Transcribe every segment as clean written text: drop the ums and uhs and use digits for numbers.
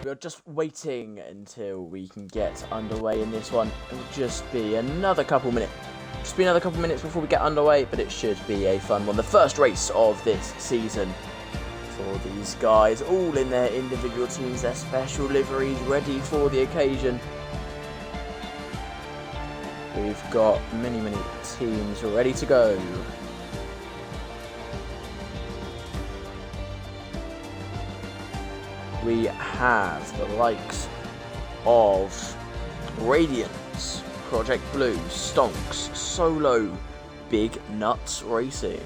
We're just waiting until we can get underway in this one. It'll just be another couple minutes. Just be another couple minutes before we get underway, but it should be a fun one. The first race of this season for these guys, all in their individual teams, their special liveries, ready for the occasion. We've got many teams ready to go. We have the likes of Radiance, Project Blue, Stonks, Solo, Big Nuts Racing,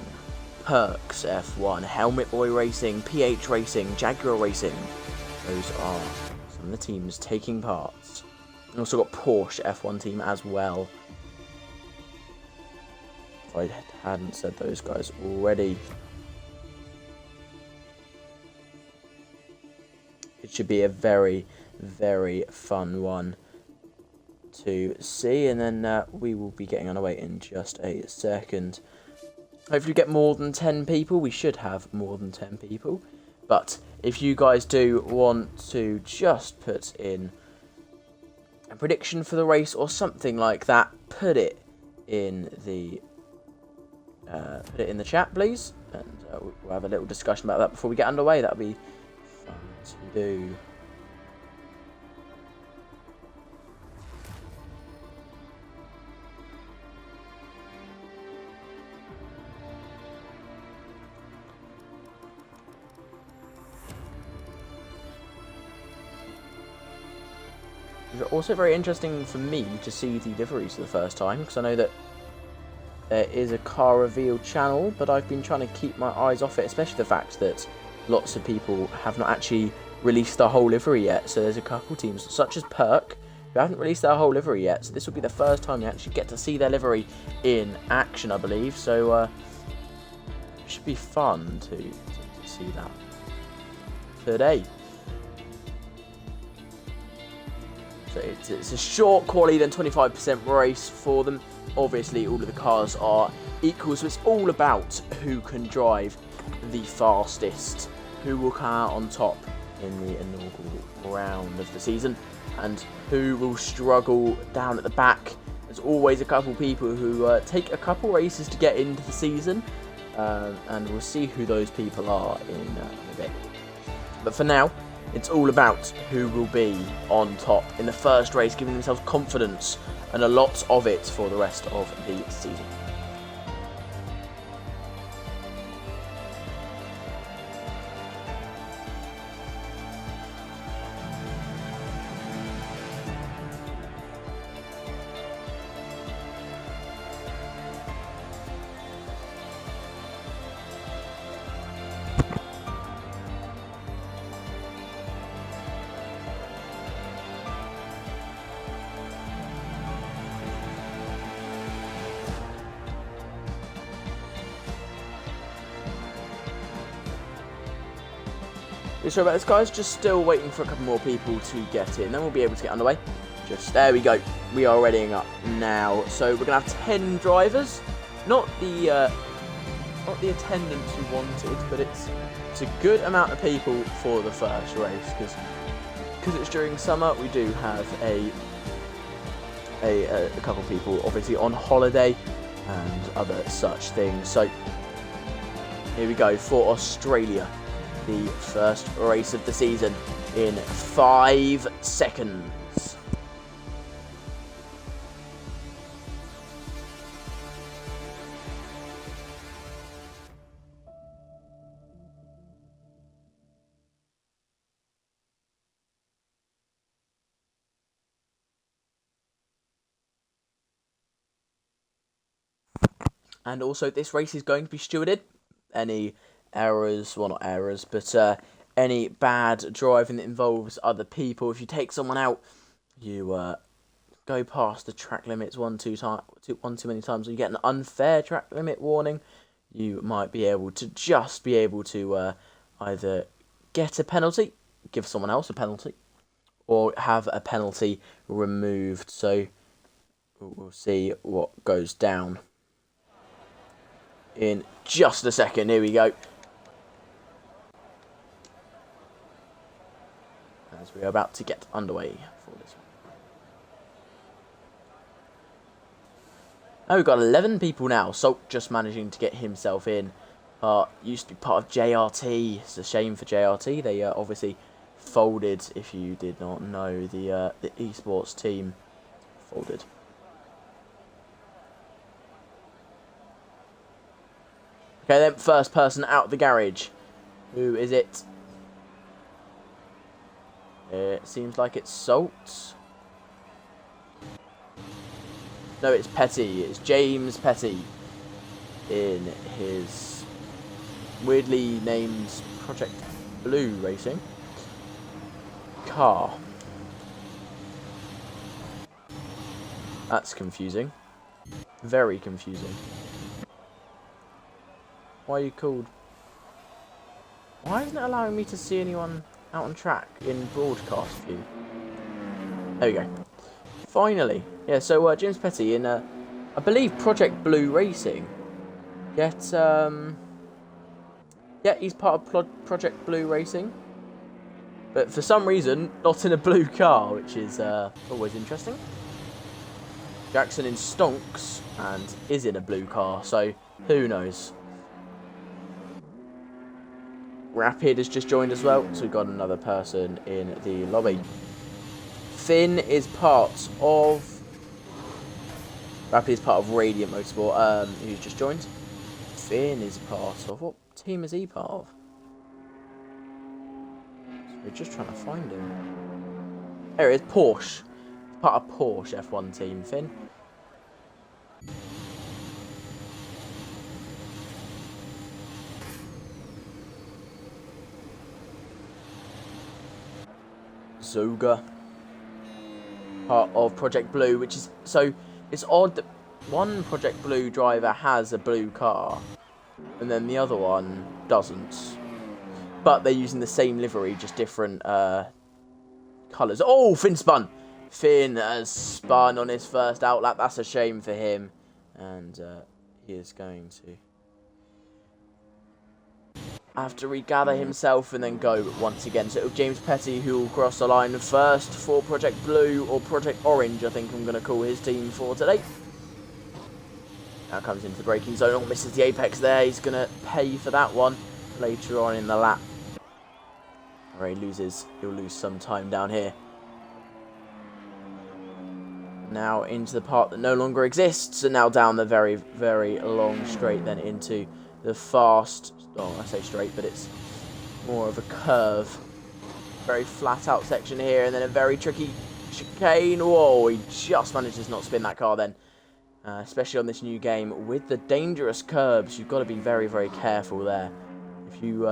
Perks F1, Helmet Boy Racing, PH Racing, Jaguar Racing. Those are some of the teams taking part. We've also got Porsche F1 team as well. If I hadn't said those guys already. It should be a very fun one to see, and then we will be getting on our way in just a second. Hopefully we get more than 10 people. We should have more than 10 people, but if you guys do want to just put in a prediction for the race or something like that, put it in the chat, please, and we'll have a little discussion about that before we get underway. That'll be fun to do. It's also very interesting for me to see the liveries for the first time, because I know that there is a car reveal channel, but I've been trying to keep my eyes off it, especially the fact that lots of people have not actually released their whole livery yet. So there's a couple teams, such as Perk, who haven't released their whole livery yet. So this will be the first time they actually get to see their livery in action, I believe. So it should be fun to see that today. So it's a short quali, then 25% race for them. Obviously, all of the cars are equal, so it's all about who can drive the fastest, who will come out on top in the inaugural round of the season, and who will struggle down at the back. There's always a couple people who take a couple races to get into the season, and we'll see who those people are in a bit. But for now, it's all about who will be on top in the first race, giving themselves confidence and a lot of it for the rest of the season. Sorry about this, guys, just still waiting for a couple more people to get in, then we'll be able to get underway. There we go, we are readying up now. So we're going to have 10 drivers, not the attendants who wanted, but it's a good amount of people for the first race, because it's during summer. We do have a couple of people obviously on holiday and other such things. So here we go for Australia. The first race of the season in 5 seconds. And also, this race is going to be stewarded. Any errors, well, not errors, but any bad driving that involves other people. If you take someone out, you go past the track limits one too many times, or you get an unfair track limit warning, you might be able to either get a penalty, give someone else a penalty, or have a penalty removed. So we'll see what goes down in just a second. Here we go. as we are about to get underway for this one. Oh, we've got 11 people now. Salt just managing to get himself in. Used to be part of JRT. It's a shame for JRT. They obviously folded, if you did not know. The esports team folded. Okay, then, first person out the garage. Who is it? It seems like it's Salt. No, it's Petty. It's James Petty in his weirdly named Project Blue Racing car. That's confusing. Very confusing. Why are you called? Why isn't it allowing me to see anyone out on track in broadcast view? There we go. Finally. Yeah, so James Petty in, I believe, Project Blue Racing. Yet, yeah, he's part of Project Blue Racing. But for some reason, not in a blue car, which is always interesting. Jackson in stonks and is in a blue car, so who knows. Rapid has just joined as well, so we've got another person in the lobby. Finn is part of... Rapid is part of Radiant Motorsport, who's just joined. Finn is part of... What team is he part of? So we're just trying to find him. There it is, Porsche. Part of Porsche F1 team, Finn. Zoga. Part of Project Blue, which is... So, it's odd that one Project Blue driver has a blue car, and then the other one doesn't. But they're using the same livery, just different colours. Oh, Finn spun! Finn has spun on his first outlap. That's a shame for him. And he is going to have to regather himself and then go once again. So James Petty, who will cross the line first for Project Blue, or Project Orange, I think I'm going to call his team for today. Now comes into the braking zone. Oh, misses the apex there. He's going to pay for that one later on in the lap. Where he loses, he'll lose some time down here. Now into the part that no longer exists, and now down the very, very long straight, then into the fast... Oh, I say straight, but it's more of a curve. Very flat out section here, and then a very tricky chicane. Whoa, he just manages not to spin that car then. Especially on this new game with the dangerous curbs. You've got to be very, very careful there. If you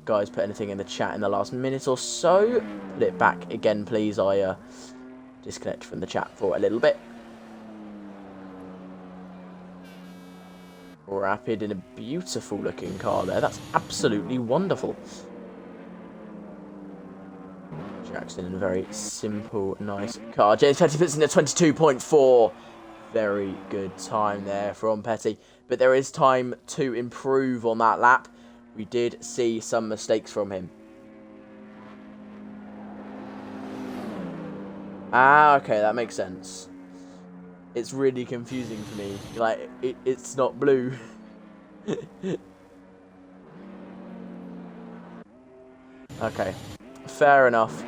guys put anything in the chat in the last minute or so, put it back again, please. I disconnect from the chat for a little bit. Rapid in a beautiful looking car there. That's absolutely wonderful. Jackson in a very simple, nice car. James Petty puts in a 22.4. Very good time there from Petty. But there is time to improve on that lap. We did see some mistakes from him. Ah, okay, that makes sense. It's really confusing for me. Like, it's not blue. Okay, fair enough.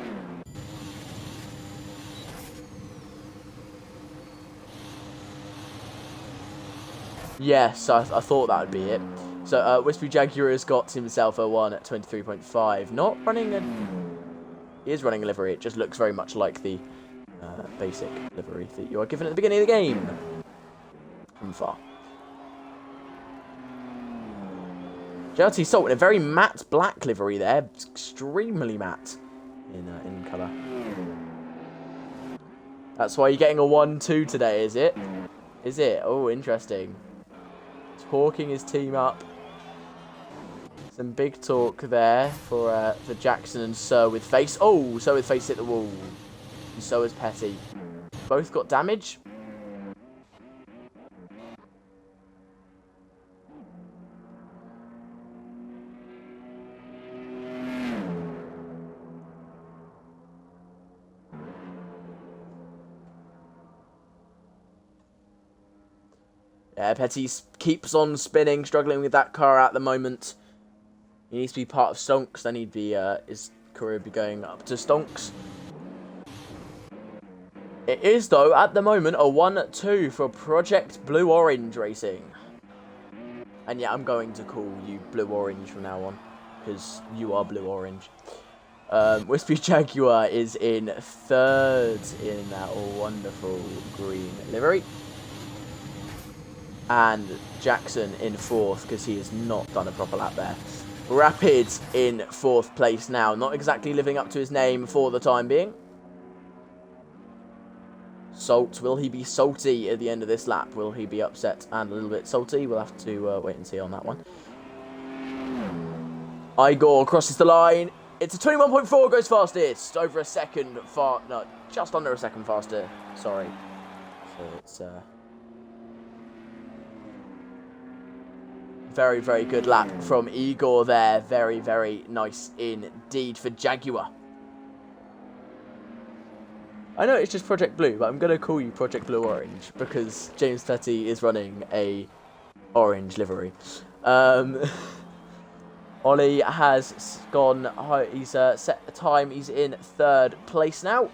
Yes, I thought that would be it. So, Wispy Jaguar has got himself a 1 at 23.5. Not running a... He is running a livery. It just looks very much like the basic livery that you are given at the beginning of the game. From far. JLT Salt in a very matte black livery there. Extremely matte in colour. That's why you're getting a 1-2 today, is it? Is it? Oh, interesting. Talking his team up. Some big talk there for Jackson and Sir with Face. Oh, Sir with Face hit the wall. And so has Petty. Both got damage. Yeah, Petty keeps on spinning, struggling with that car at the moment. He needs to be part of Stonks, then he'd be, his career would be going up to Stonks. It is, though, at the moment, a 1-2 for Project Blue Orange Racing. And yeah, I'm going to call you Blue Orange from now on, because you are Blue Orange. Wispy Jaguar is in third in that wonderful green livery. And Jackson in fourth, because he has not done a proper lap there. Rapid in fourth place now, not exactly living up to his name for the time being. Salt, will he be salty at the end of this lap? Will he be upset and a little bit salty? We'll have to wait and see on that one. Igor crosses the line. It's a 21.4, goes fastest. Over a second no, just under a second faster. Sorry. So it's very, very good lap from Igor there. Very, very nice indeed for Jaguar. I know it's just Project Blue, but I'm going to call you Project Blue Orange because James Petty is running a orange livery. Ollie has gone, he's set a time, he's in third place now.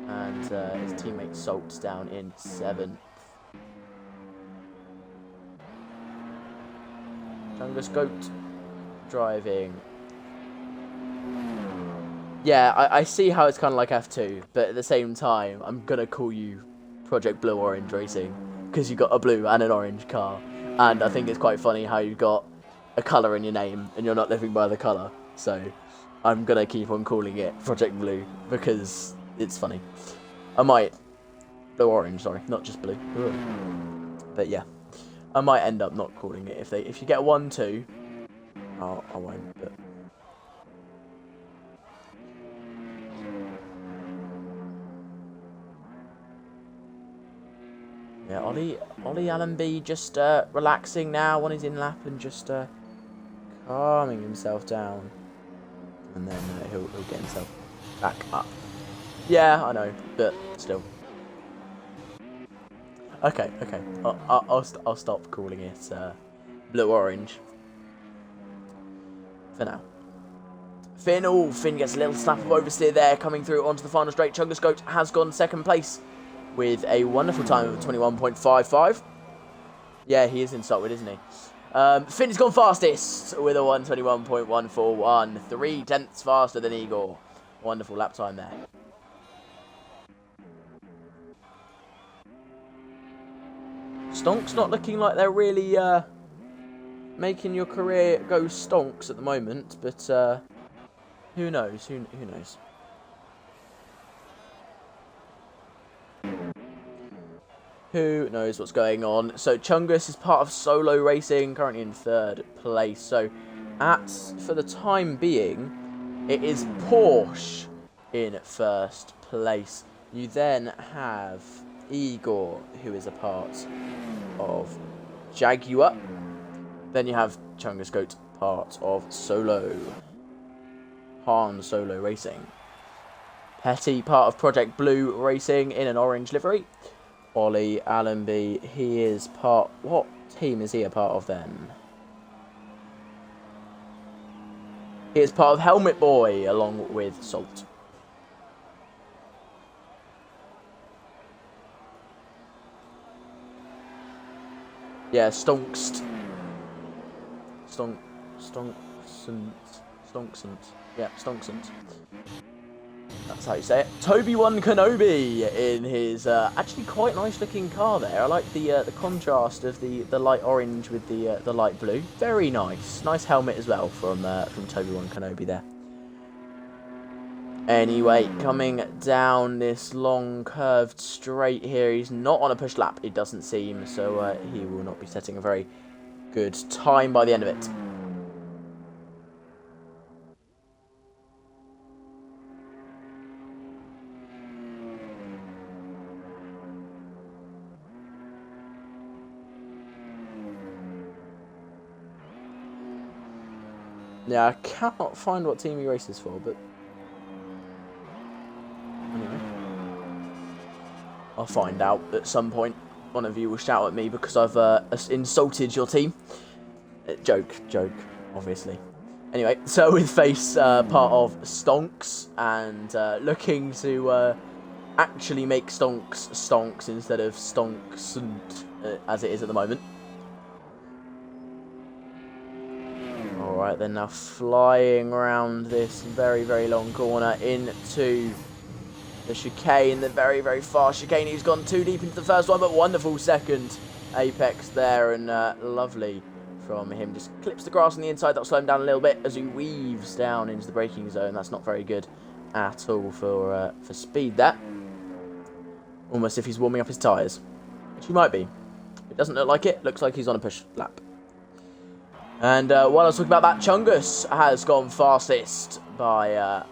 And his teammate Salt's down in seventh. Chungus Goat driving. Yeah, I see how it's kind of like F2, but at the same time, I'm going to call you Project Blue Orange Racing because you've got a blue and an orange car. And I think it's quite funny how you've got a colour in your name and you're not living by the colour. So I'm going to keep on calling it Project Blue because it's funny. I might... Blue Orange, sorry, not just blue. But yeah, I might end up not calling it. If you get a 1-2, I won't, but... Yeah, Ollie Allenby just relaxing now on his in-lap and just calming himself down. And then he'll get himself back up. Yeah, I know, but still. Okay. I'll stop calling it blue-orange for now. Finn gets a little snap of oversteer there, coming through onto the final straight. Chungus Goat has gone second place with a wonderful time of 21.55. Yeah, he is in Saltwood, isn't he? Finn's gone fastest with a 121.141. 3 tenths faster than Igor. Wonderful lap time there. Stonks not looking like they're really making your career go stonks at the moment, but who knows? Who knows? Who knows what's going on? So Chungus is part of Solo Racing, currently in third place. So for the time being, it is Porsche in first place. You then have Igor, who is a part of Jaguar. Then you have Chungus Goat, part of Han Solo Racing. Petty, part of Project Blue Racing in an orange livery. Ollie Allenby, he is part... What team is he a part of then? He is part of Helmet Boy, along with Salt. Yeah, Stonksent. Yeah, Stonksent. That's how you say it. Toby-1 Kenobi in his actually quite nice looking car there. I like the contrast of the light orange with the light blue. Very nice. Nice helmet as well from Toby-1 Kenobi there. Anyway, coming down this long curved straight here, he's not on a push lap, it doesn't seem, so he will not be setting a very good time by the end of it. Yeah, I cannot find what team he races for, but anyway, I'll find out at some point one of you will shout at me because I've insulted your team. Joke, obviously. Anyway, so with Face part of Stonks and looking to actually make Stonks instead of Stonks as it is at the moment. Alright then, now flying around this very, very long corner into the chicane, the very, very fast chicane. He's gone too deep into the first one, but wonderful second apex there, and lovely from him. Just clips the grass on the inside. That'll slow him down a little bit as he weaves down into the braking zone. That's not very good at all for speed there. Almost if he's warming up his tyres, which he might be. It doesn't look like it. Looks like he's on a push lap. And while I was talking about that, Chungus has gone fastest by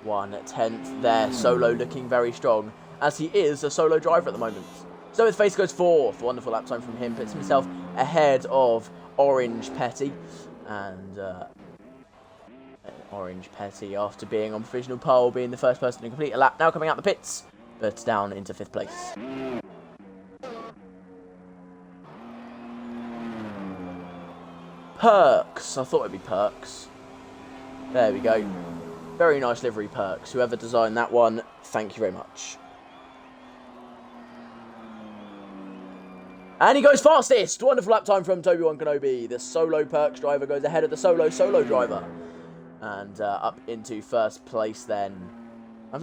1/10 there. Solo looking very strong, as he is a solo driver at the moment. So his Face goes 4th. Wonderful lap time from him. Puts himself ahead of Orange Petty. And Orange Petty, after being on provisional pole, being the first person to complete a lap, now coming out the pits, but down into 5th place. Perks. I thought it'd be Perks. There we go. Very nice livery, Perks. Whoever designed that one, thank you very much. And he goes fastest. Wonderful lap time from Toby-Wan Kenobi. The solo Perks driver goes ahead of the solo driver. And up into 1st place then. I'm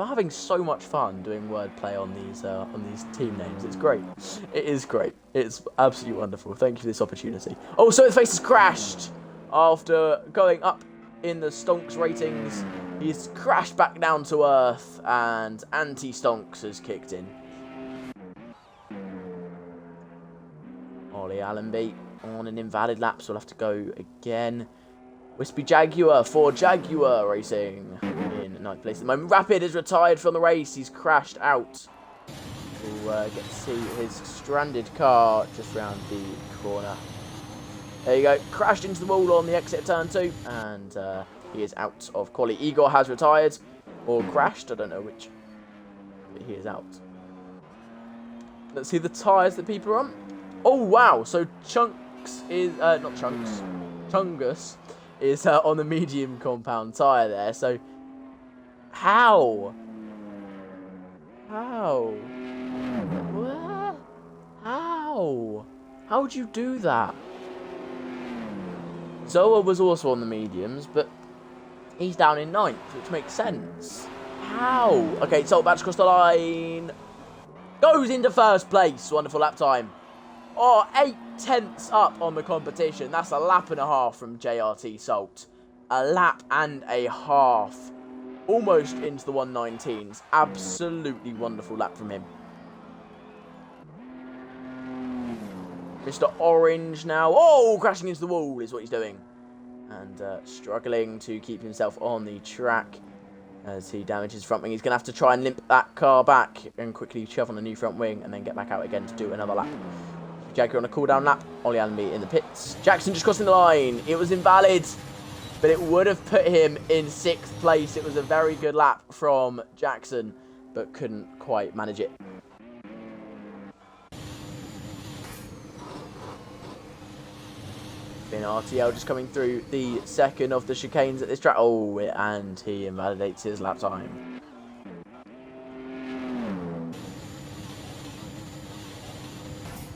having so much fun doing wordplay on these team names. It's great. It is great. It's absolutely wonderful. Thank you for this opportunity. Oh, so his Face has crashed after going up in the Stonks ratings. He's crashed back down to earth, and anti-Stonks has kicked in. Ollie Allenby on an invalid lap, so we'll have to go again. Wispy Jaguar for Jaguar Racing in 9th place at the moment. Rapid is retired from the race. He's crashed out. We'll get to see his stranded car just round the corner. There you go. Crashed into the wall on the exit of turn 2. And he is out of quali. Igor has retired. Or crashed. I don't know which. But he is out. Let's see the tyres that people are on. Oh, wow. So Chunks is... not Chunks. Chungus is on the medium compound tyre there. So, how? What? How? How would you do that? Zoa was also on the mediums, but he's down in 9th, which makes sense. How? Okay, so about to cross the line. Goes into 1st place. Wonderful lap time. Oh, 8/10 up on the competition. That's a lap and a half from JRT Salt. A lap and a half. Almost into the 119s. Absolutely wonderful lap from him. Mr. Orange now. Oh, crashing into the wall is what he's doing. And struggling to keep himself on the track as he damages his front wing. He's going to have to try and limp that car back and quickly shove on a new front wing and then get back out again to do another lap. Jaguar on a cooldown lap. Ollie Allenby in the pits. Jackson just crossing the line. It was invalid, but it would have put him in 6th place. It was a very good lap from Jackson, but couldn't quite manage it. Finn RTL just coming through the second of the chicanes at this track. Oh, and he invalidates his lap time.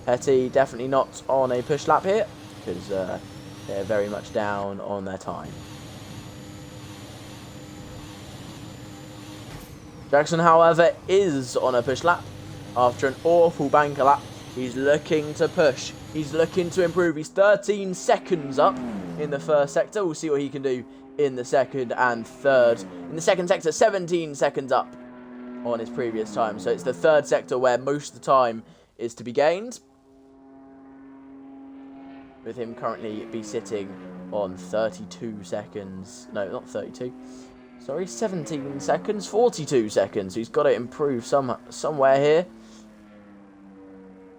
Petty definitely not on a push lap here, because they're very much down on their time. Jackson, however, is on a push lap. After an awful banker lap, he's looking to push. He's looking to improve. He's 13 seconds up in the 1st sector. We'll see what he can do in the 2nd and 3rd. In the 2nd sector, 17 seconds up on his previous time. So it's the 3rd sector where most of the time is to be gained. With him currently be sitting on 32 seconds. No, not 32. Sorry, 17 seconds. 42 seconds. He's got to improve somewhere here.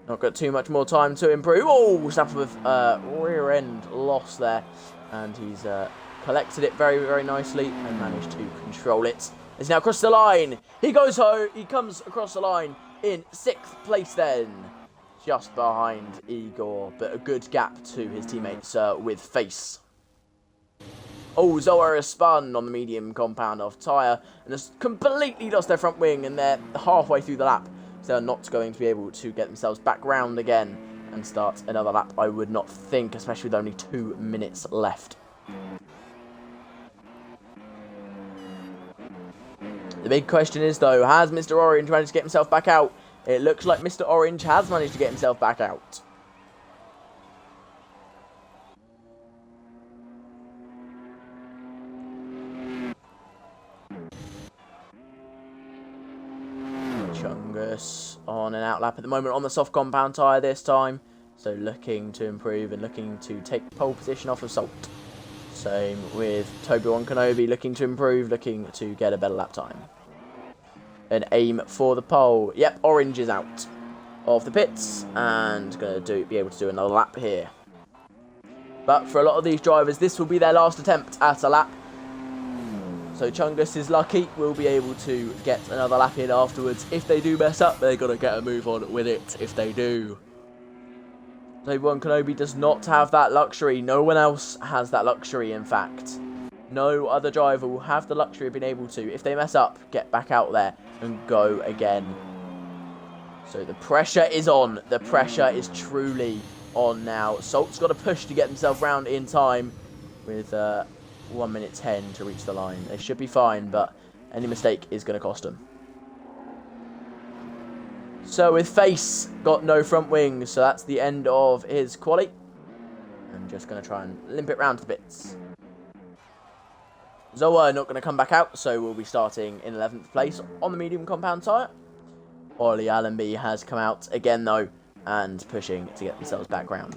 Not got too much more time to improve. Oh, snap with rear end loss there. And he's collected it very, very nicely and managed to control it. He's now across the line. He goes home. He comes across the line in 6th place then. Just behind Igor, but a good gap to his teammates with Face. Oh, Zoa has spun on the medium compound of tyre and has completely lost their front wing, and they're halfway through the lap. So they're not going to be able to get themselves back round again and start another lap, I would not think, especially with only 2 minutes left. The big question is, though, has Mr. Orange managed to get himself back out? It looks like Mr. Orange has managed to get himself back out. Chungus on an outlap at the moment on the soft compound tyre this time. So looking to improve and looking to take pole position off of Salt. Same with Toby-Wan Kenobi, looking to improve, looking to get a better lap time. An aim for the pole. Yep, Orange is out of the pits and going to be able to do another lap here. But for a lot of these drivers, this will be their last attempt at a lap. So Chungus is lucky, will be able to get another lap in afterwards. If they do mess up, they're going to get a move on with it if they do. Toby-Wan Kenobi does not have that luxury. No one else has that luxury, in fact. No other driver will have the luxury of being able to, if they mess up, get back out there and go again. So the pressure is on. The pressure is truly on now. Salt's got to push to get himself round in time with 1 minute 10 to reach the line. They should be fine, but any mistake is going to cost them. So with Face, got no front wings, so that's the end of his quali. I'm just going to try and limp it round to the bits. Zoa not going to come back out, so we'll be starting in 11th place on the medium compound tyre. Ollie Allenby has come out again, though, and pushing to get themselves back round.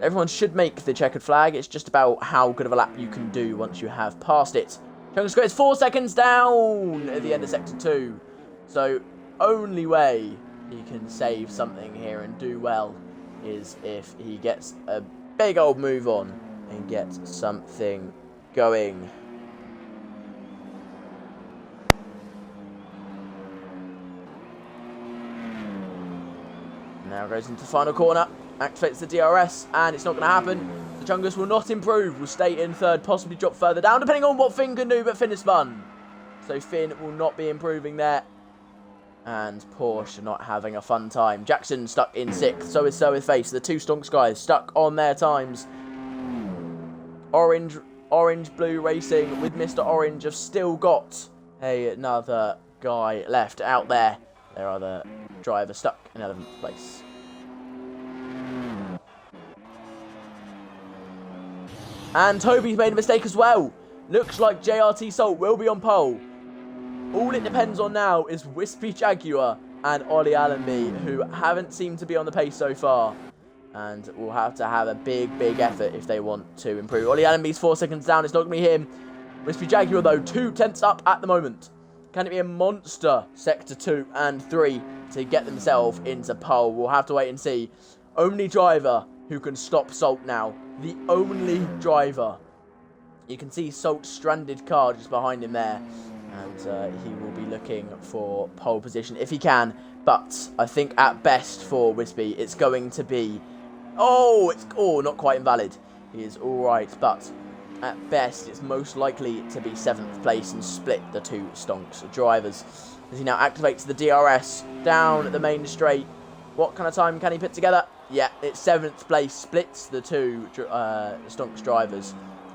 Everyone should make the checkered flag. It's just about how good of a lap you can do once you have passed it. Chungus is 4 seconds down at the end of Sector 2. So, only way he can save something here and do well is if he gets a big old move on and gets something going. Now goes into the final corner, activates the DRS, and it's not going to happen. The Chungus will not improve, will stay in 3rd, possibly drop further down, depending on what Finn can do, but Finn is spun. So Finn will not be improving there. And Porsche not having a fun time. Jackson stuck in 6th, so is Face. The 2 stonks guys stuck on their times. Orange-blue racing with Mr. Orange have still got another guy left out there. Their other driver stuck in 11th place. And Toby's made a mistake as well. Looks like JRT Salt will be on pole. All it depends on now is Wispy Jaguar and Ollie Allenby, who haven't seemed to be on the pace so far. And will have to have a big effort if they want to improve. Ollie Allenby's 4 seconds down. It's not going to be him. Wispy Jaguar, though, 2 tenths up at the moment. Can it be a monster Sector 2 and 3 to get themselves into pole? We'll have to wait and see. Only driver who can stop Salt now. The only driver. You can see Salt's stranded car just behind him there. And he will be looking for pole position if he can. But I think at best for Wispy, it's going to be... Oh, not quite invalid. He is all right, but at best, it's most likely to be 7th place and split the 2 stonks drivers. As he now activates the DRS down the main straight. What kind of time can he put together? Yeah, it's 7th place, splits the 2 stonks drivers.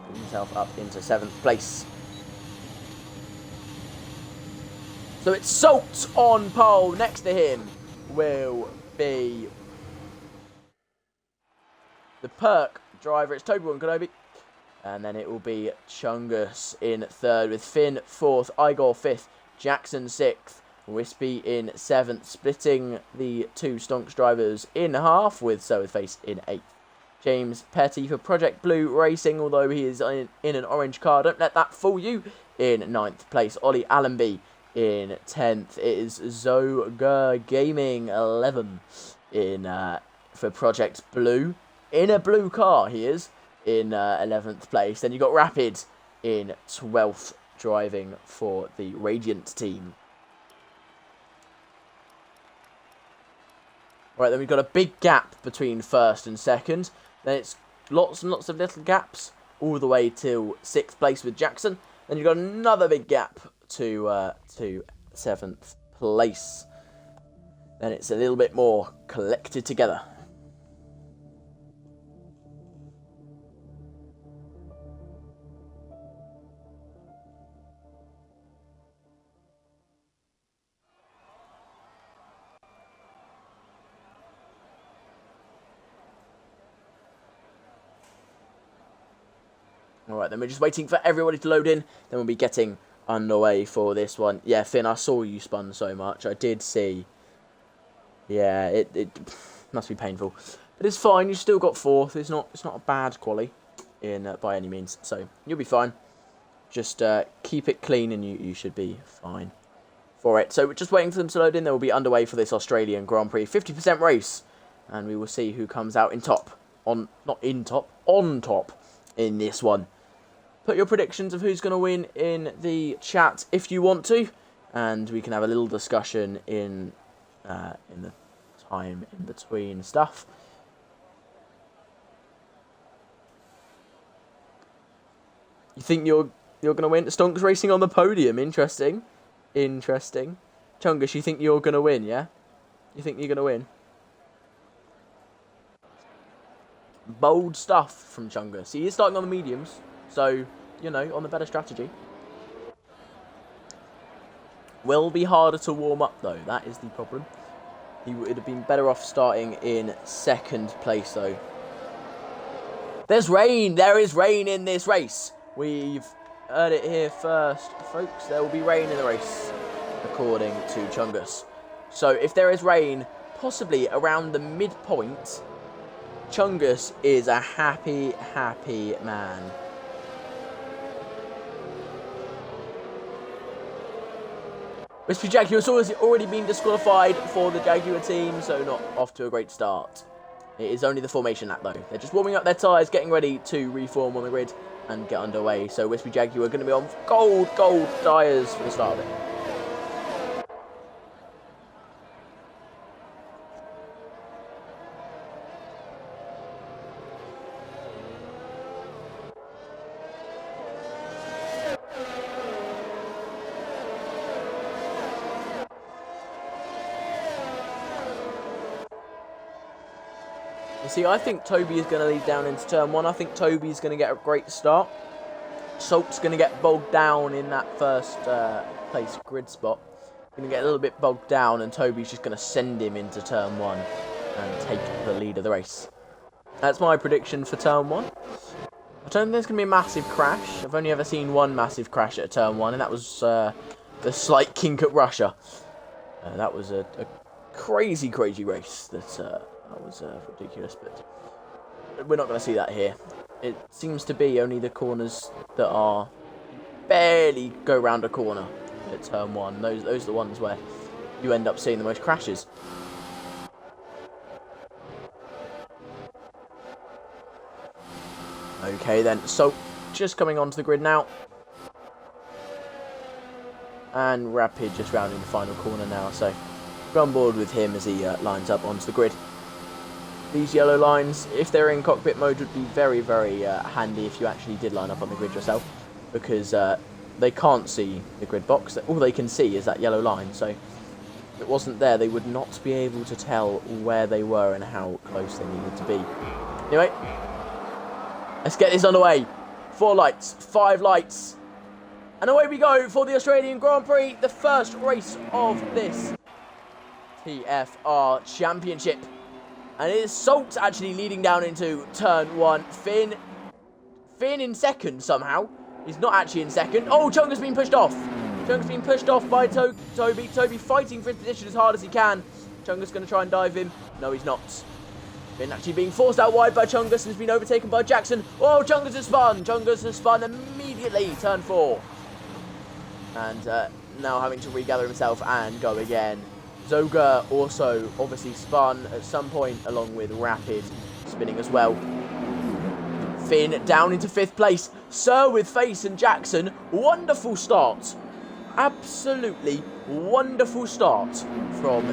Putting himself up into 7th place. So it's Salt on pole. Next to him will be the Perk driver. It's Toby-Wan Kenobi. And then it will be Chungus in 3rd with Finn 4th, Igor 5th, Jackson 6th, Wispy in 7th, splitting the 2 stonks drivers in half with Face in 8th. James Petty for Project Blue Racing, although he is in an orange car. Don't let that fool you. In 9th place, Ollie Allenby. In 10th, it is Zoga Gaming 11 for Project Blue. In a blue car, he is in 11th place. Then you got Rapid in 12th, driving for the Radiant team. Right, then we've got a big gap between first and second. Then it's lots and lots of little gaps all the way to 6th place with Jackson. Then you've got another big gap to 7th place. Then it's a little bit more collected together. Alright, then we're just waiting for everybody to load in. Then we'll be getting underway for this one. Yeah, Finn, I saw you spun so much. I did see. Yeah, it must be painful. But it's fine. You still got 4th. It's not a bad quali by any means. So you'll be fine. Just keep it clean and you should be fine for it. So we're just waiting for them to load in. Then we'll be underway for this Australian Grand Prix. 50% race. And we will see who comes out in top. On top in this one. Put your predictions of who's going to win in the chat if you want to, and we can have a little discussion in the time in between stuff. You think you're going to win? Stonks racing on the podium. Interesting. Chungus, you think you're going to win? Yeah, you think you're going to win? Bold stuff from Chungus. He is starting on the mediums. So, you know, on the better strategy. Will be harder to warm up, though. That is the problem. He would have been better off starting in 2nd place, though. There's rain. There is rain in this race. We've heard it here first, folks. There will be rain in the race, according to Chungus. So, if there is rain, possibly around the midpoint, Chungus is a happy, happy man. Wispy Jaguar's already been disqualified for the Jaguar team, so not off to a great start. It is only the formation lap, though. They're just warming up their tyres, getting ready to reform on the grid and get underway. So Wispy Jaguar are going to be on gold tyres for the start of it. See, I think Toby is going to lead down into turn 1. I think Toby is going to get a great start. Salt's going to get bogged down in that first place grid spot. Going to get a little bit bogged down, and Toby's just going to send him into turn 1 and take the lead of the race. That's my prediction for turn 1. I don't think there's going to be a massive crash. I've only ever seen one massive crash at turn 1, and that was the slight kink at Russia. That was a crazy race. That was ridiculous, but we're not going to see that here. It seems to be only the corners that are barely go round a corner at turn 1. Those are the ones where you end up seeing the most crashes. Okay then, so just coming onto the grid now. And Rapid just rounding the final corner now, so we're on board with him as he lines up onto the grid. These yellow lines, if they're in cockpit mode, would be very, very handy if you actually did line up on the grid yourself, because they can't see the grid box. All they can see is that yellow line, so if it wasn't there, they would not be able to tell where they were and how close they needed to be. Anyway, let's get this underway. 4 lights, 5 lights, and away we go for the Australian Grand Prix, the first race of this TFR Championship. And it is Salt actually leading down into turn 1. Finn in second somehow. He's not actually in second. Oh, Chung has been pushed off. Chung's been pushed off by Toby. Toby fighting for his position as hard as he can. Chungus going to try and dive him. No, he's not. Finn actually being forced out wide by Chungus and has been overtaken by Jackson. Oh, Chungus has spun. Chungus has spun immediately. Turn 4. And now having to regather himself and go again. Zoga also obviously spun at some point along with Rapid spinning as well. Finn down into 5th place. Sir with Face and Jackson. Wonderful start. Absolutely wonderful start from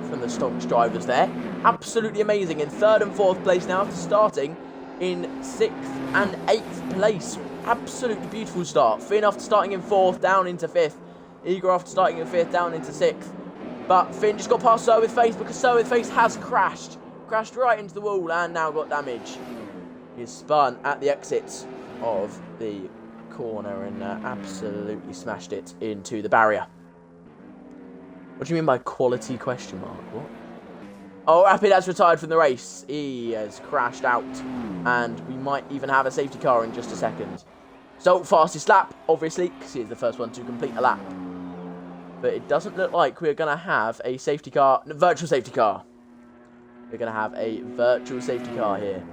from the Stonks drivers there. Absolutely amazing. In 3rd and 4th place now after starting in 6th and 8th place. Absolutely beautiful start. Finn after starting in 4th, down into 5th. Igor after starting in 5th, down into 6th. But Finn just got past Sir with Face because Sir with Face has crashed. Crashed right into the wall and now got damage. He's spun at the exit of the corner and absolutely smashed it into the barrier. What do you mean by quality question mark? What? Oh, Rapid has retired from the race. He has crashed out. And we might even have a safety car in just a second. So, fastest lap, obviously, because he's the first one to complete a lap. But it doesn't look like we're going to have a safety car, virtual safety car. We're going to have a virtual safety car here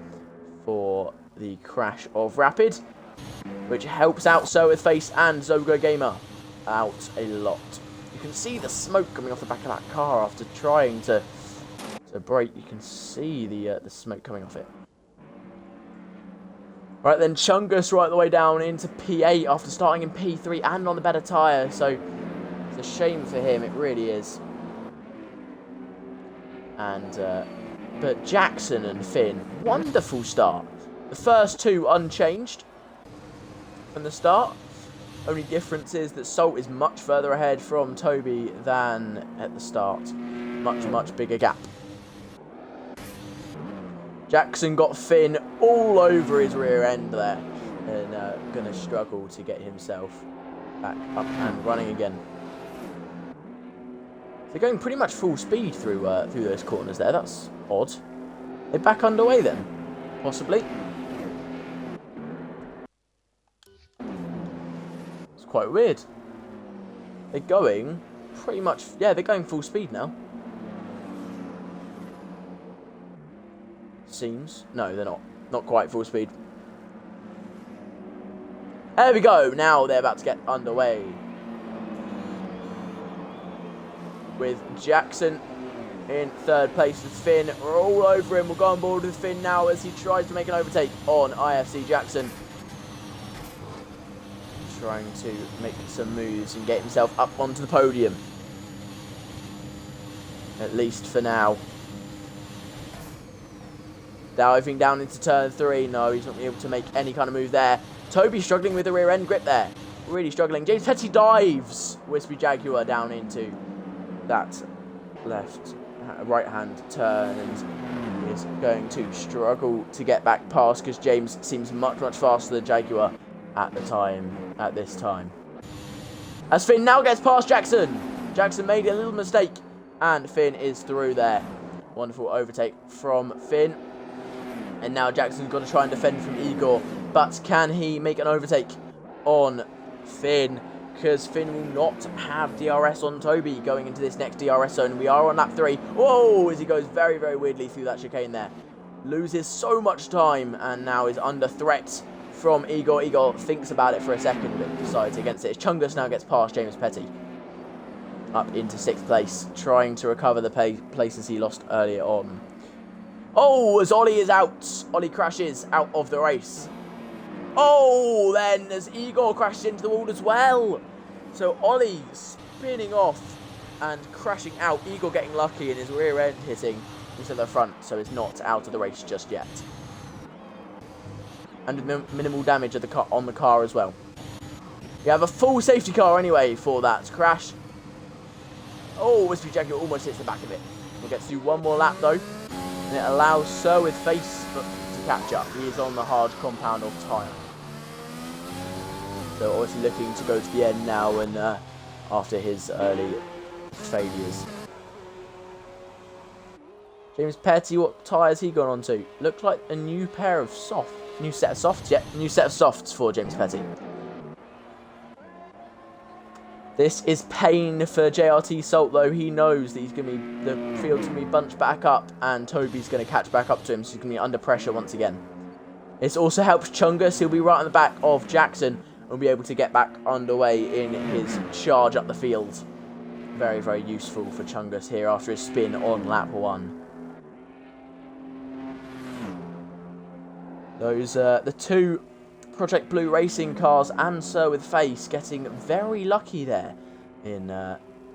for the crash of Rapid, which helps out So with Face and Zogo Gamer out a lot. You can see the smoke coming off the back of that car after trying to brake. You can see the smoke coming off it. Right then, Chungus right the way down into P8 after starting in P3 and on the better tyre. So it's a shame for him, it really is. And but Jackson and Finn, wonderful start. The first two unchanged from the start. Only difference is that Salt is much further ahead from Toby than at the start. Much bigger gap. Jackson got Finn all over his rear end there. And going to struggle to get himself back up and running again. They're going pretty much full speed through those corners there. That's odd. They're back underway then, possibly. It's quite weird. They're going pretty much... Yeah, they're going full speed now. Seems. No, they're not. Not quite full speed. There we go. Now they're about to get underway. With Jackson in 3rd place with Finn. We're all over him. We'll go on board with Finn now as he tries to make an overtake on IFC Jackson. Trying to make some moves and get himself up onto the podium. At least for now. Diving down into turn 3. No, he's not able to make any kind of move there. Toby struggling with the rear end grip there. Really struggling. James Petty dives Wispy Jaguar down into that right hand turn and is going to struggle to get back past because James seems much faster than Jaguar at this time. As Finn now gets past Jackson. Jackson made a little mistake and Finn is through there. Wonderful overtake from Finn. And now Jackson's got to try and defend from Igor. But can he make an overtake on Finn? Because Finn will not have DRS on Toby going into this next DRS zone. We are on lap 3. Whoa, as he goes very weirdly through that chicane there. Loses so much time and now is under threat from Igor. Igor thinks about it for a second but decides against it. Chungus now gets past James Petty. Up into 6th place. Trying to recover the places he lost earlier on. Oh, as Ollie is out. Ollie crashes out of the race. Oh, then as Igor crashes into the wall as well. So Ollie spinning off and crashing out. Igor getting lucky and his rear end hitting into the front. So it's not out of the race just yet. And minimal damage of on the car as well. We have a full safety car anyway for that crash. Oh, Wispy Jaguar almost hits the back of it. We'll get to do one more lap though. And it allows Sir with Face to catch up. He is on the hard compound of tyre. So obviously looking to go to the end now and after his early failures. James Petty, what tyre has he gone on to? Looks like a new set of softs. Yeah, new set of softs for James Petty. This is pain for JRT Salt, though. He knows that the field's going to be bunched back up, and Toby's going to catch back up to him, so he's going to be under pressure once again. This also helps Chungus. He'll be right on the back of Jackson and will be able to get back underway in his charge up the field. Very useful for Chungus here after his spin on lap 1. Those the two Project Blue racing cars and Sir with Face getting very lucky there in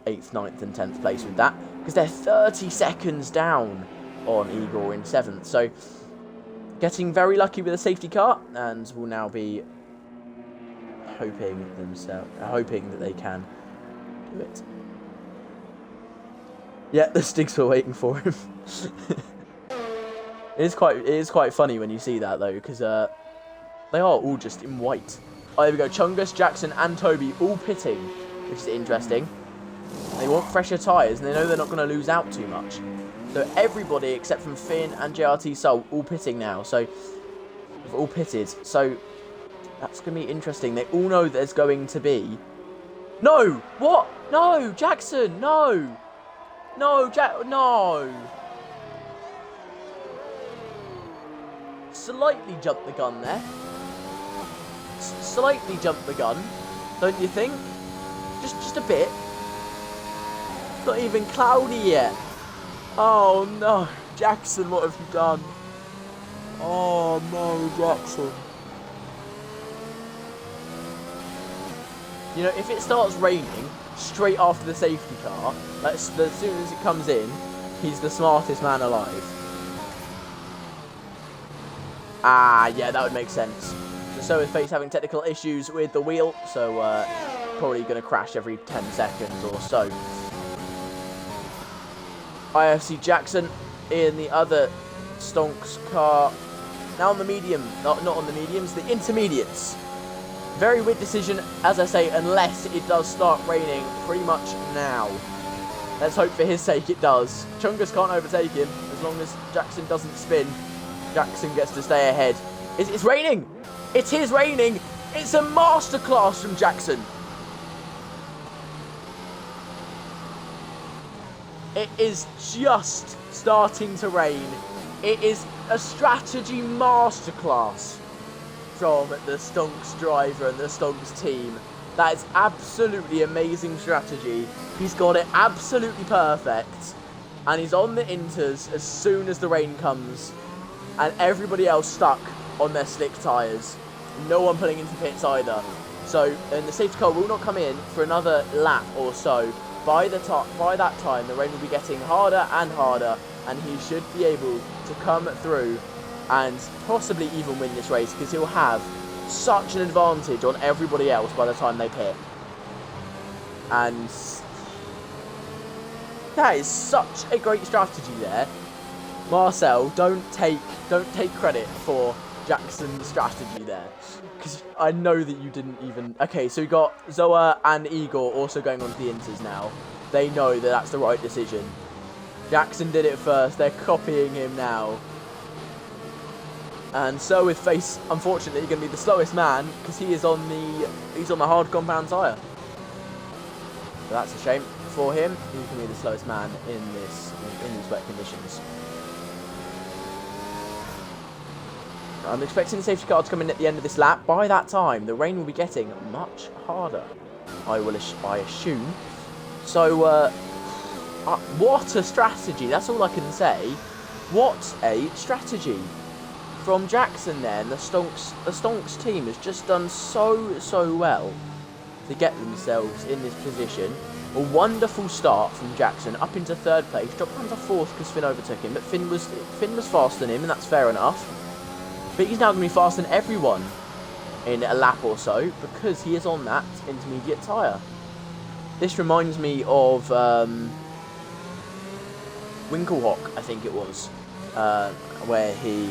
8th, 9th and 10th place with that, because they're 30 seconds down on Igor in 7th. So getting very lucky with a safety car, and will now be hoping that they can do it. Yeah, the Stigs were waiting for him. It is quite funny when you see that though, because they are all just in white. Oh, there we go. Chungus, Jackson, and Toby all pitting, which is interesting. They want fresher tyres, and they know they're not going to lose out too much. So everybody except from Finn and JRT Soul all pitting now. So they've all pitted. So that's going to be interesting. They all know there's going to be... No! What? No! Jackson! No! No! No! Slightly jumped the gun there. Slightly jumped the gun, don't you think? Just a bit. Not even cloudy yet. Oh no, Jackson, what have you done? Oh no, Jackson. You know, if it starts raining straight after the safety car, like as soon as it comes in, he's the smartest man alive. Ah, yeah, that would make sense. So is Face having technical issues with the wheel, so probably going to crash every 10 seconds or so. IFC Jackson in the other Stonks car. Now on the medium, not on the mediums, the intermediates. Very weird decision, as I say, unless it does start raining pretty much now. Let's hope for his sake it does. Chungus can't overtake him as long as Jackson doesn't spin. Jackson gets to stay ahead. It's raining! It is raining! It's a masterclass from Jackson! It is just starting to rain. It is a strategy masterclass from the Stonks driver and the Stonks team. That is absolutely amazing strategy. He's got it absolutely perfect. And he's on the inters as soon as the rain comes. And everybody else stuck on their slick tyres. No one pulling into pits either. So, and the safety car will not come in for another lap or so. By that time, the rain will be getting harder and harder, and he should be able to come through and possibly even win this race, because he'll have such an advantage on everybody else by the time they pit. And that is such a great strategy there. Marcel, don't take credit for Jackson's strategy there, because I know that you didn't even... Okay, so we got Zoa and Igor also going on to the inters now. They know that that's the right decision. Jackson did it first. They're copying him now. And so with Face, unfortunately, going to be the slowest man, because he's on the hard compound tyre. So that's a shame for him. He's going to be the slowest man in these wet conditions. I'm expecting the safety car to come in at the end of this lap. By that time, the rain will be getting much harder, I assume. So, what a strategy. That's all I can say. What a strategy from Jackson there. And the Stonks team has just done so well to get themselves in this position. A wonderful start from Jackson up into 3rd place. Dropped down to 4th because Finn overtook him. But Finn was faster than him, and that's fair enough. But he's now going to be faster than everyone in a lap or so, because he is on that intermediate tyre. This reminds me of Winklehawk, I think it was, where he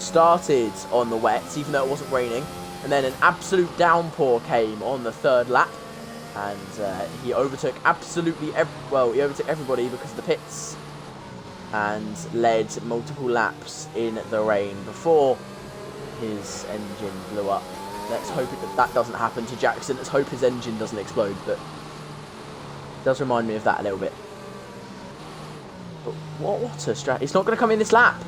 started on the wets, even though it wasn't raining, and then an absolute downpour came on the 3rd lap, and he overtook everybody because of the pits, and led multiple laps in the rain before his engine blew up. Let's hope that doesn't happen to Jackson. Let's hope his engine doesn't explode, but it does remind me of that a little bit. But what a strat. It's not going to come in this lap.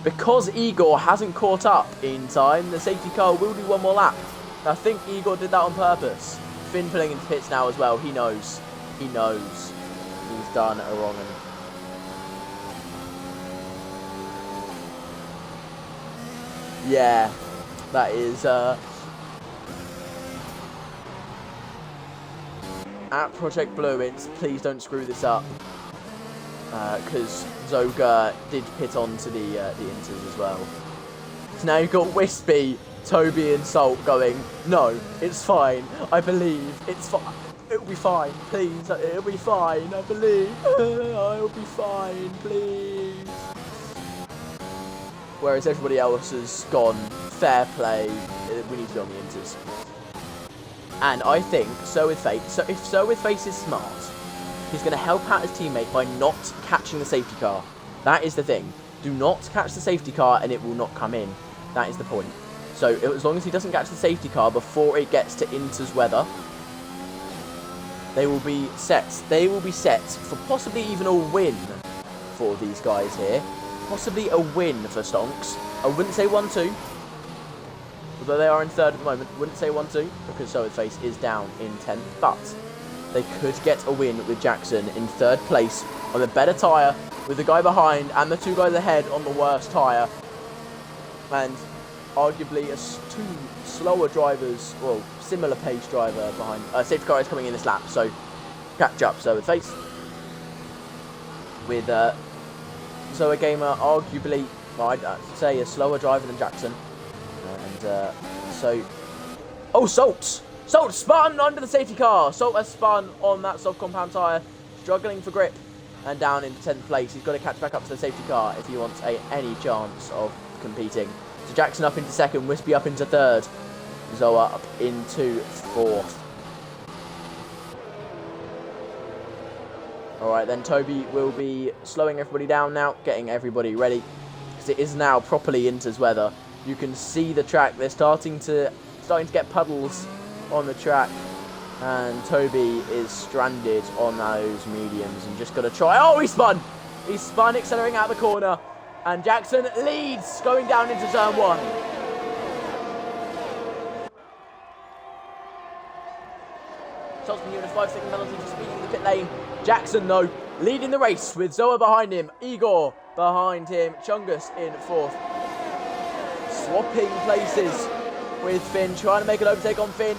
Because Igor hasn't caught up in time, the safety car will do one more lap. I think Igor did that on purpose. Finn pulling into pits now as well. He knows. He knows he's done a wrong one. Yeah, that is at Project Blue. Please don't screw this up. Because Zoga did pit onto the Inters as well. So now you've got Wispy, Toby and Salt going, no, it's fine, I believe, it's fine, it'll be fine, please, it'll be fine, I believe, it'll be fine, please. Whereas everybody else has gone, fair play, we need to be on the Inters. And I think, So With Fate, so if So With Fate is smart, he's going to help out his teammate by not catching the safety car. That is the thing. Do not catch the safety car and it will not come in. That is the point. So as long as he doesn't catch the safety car before it gets to Inter's weather, they will be set. They will be set for possibly even a win for these guys here. Possibly a win for Stonks. I wouldn't say 1-2. Although they are in third at the moment. Wouldn't say 1-2 because So With Face is down in 10th. But they could get a win with Jackson in third place on the better tyre, with the guy behind and the two guys ahead on the worst tyre. And arguably two slower drivers, well, similar pace driver behind. Safety car is coming in this lap, so catch up. So with Face. With Zoa Gamer arguably, well, I'd say a slower driver than Jackson. And so... Oh, Salt! Salt spun under the safety car. Salt has spun on that soft compound tyre, struggling for grip, and down into 10th place. He's got to catch back up to the safety car if he wants any chance of competing. So Jackson up into second, Wispy up into third, Zoa up into fourth. Alright then, Toby will be slowing everybody down now, getting everybody ready, because it is now properly Inter's weather. You can see the track, they're starting to get puddles on the track, and Toby is stranded on those mediums and just got to try. Oh, he spun, accelerating out the corner, and Jackson leads going down into turn 1. Salt's been given a 5-second penalty for speeding in the pit lane. Jackson, though, leading the race with Zoa behind him, Igor behind him, Chungus in fourth. Swapping places with Finn, trying to make an overtake on Finn.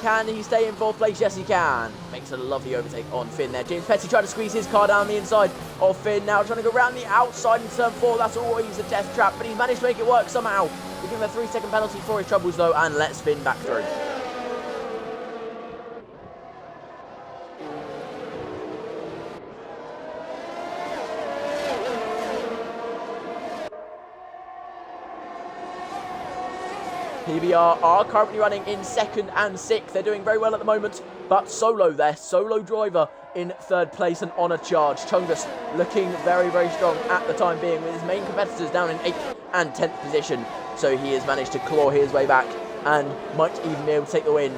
Can he stay in fourth place? Yes, he can. Makes a lovely overtake on Finn there. James Petty trying to squeeze his car down the inside of Finn. Now trying to go around the outside in turn 4. That's always a death trap, but he's managed to make it work somehow. We give him a 3-second penalty for his troubles, though, and lets Finn back through. PBR are currently running in 2nd and 6th. They're doing very well at the moment, but Solo, their solo driver, in 3rd place and on a charge. Chungus looking very, very strong at the time being, with his main competitors down in 8th and 10th position. So he has managed to claw his way back and might even be able to take the win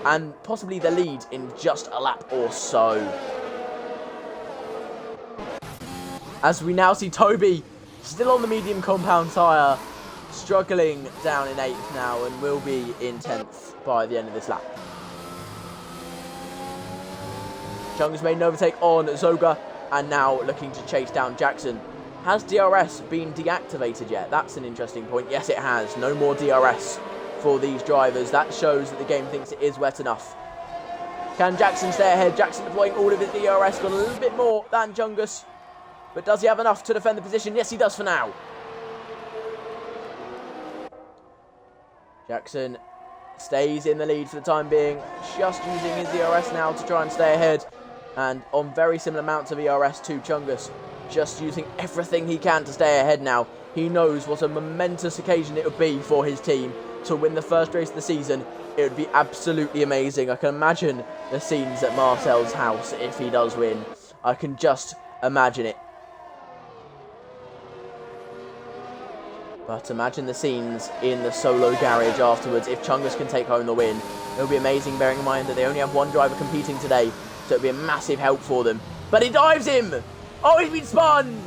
and possibly the lead in just a lap or so. As we now see Toby still on the medium compound tyre, struggling down in 8th now, and will be in 10th by the end of this lap. Chungus made an overtake on Zoga, and now looking to chase down Jackson. Has DRS been deactivated yet? That's an interesting point. Yes, it has. No more DRS for these drivers. That shows that the game thinks it is wet enough. Can Jackson stay ahead? Jackson deploying all of his DRS, got a little bit more than Chungus. But does he have enough to defend the position? Yes, he does for now. Jackson stays in the lead for the time being, just using his DRS now to try and stay ahead, and on very similar amounts of ERS to Chungus, just using everything he can to stay ahead now. He knows what a momentous occasion it would be for his team to win the first race of the season. It would be absolutely amazing. I can imagine the scenes at Marcel's house if he does win. I can just imagine it. But imagine the scenes in the solo garage afterwards if Chungus can take home the win. It would be amazing, bearing in mind that they only have one driver competing today, so it would be a massive help for them. But he dives him! Oh, he's been spun!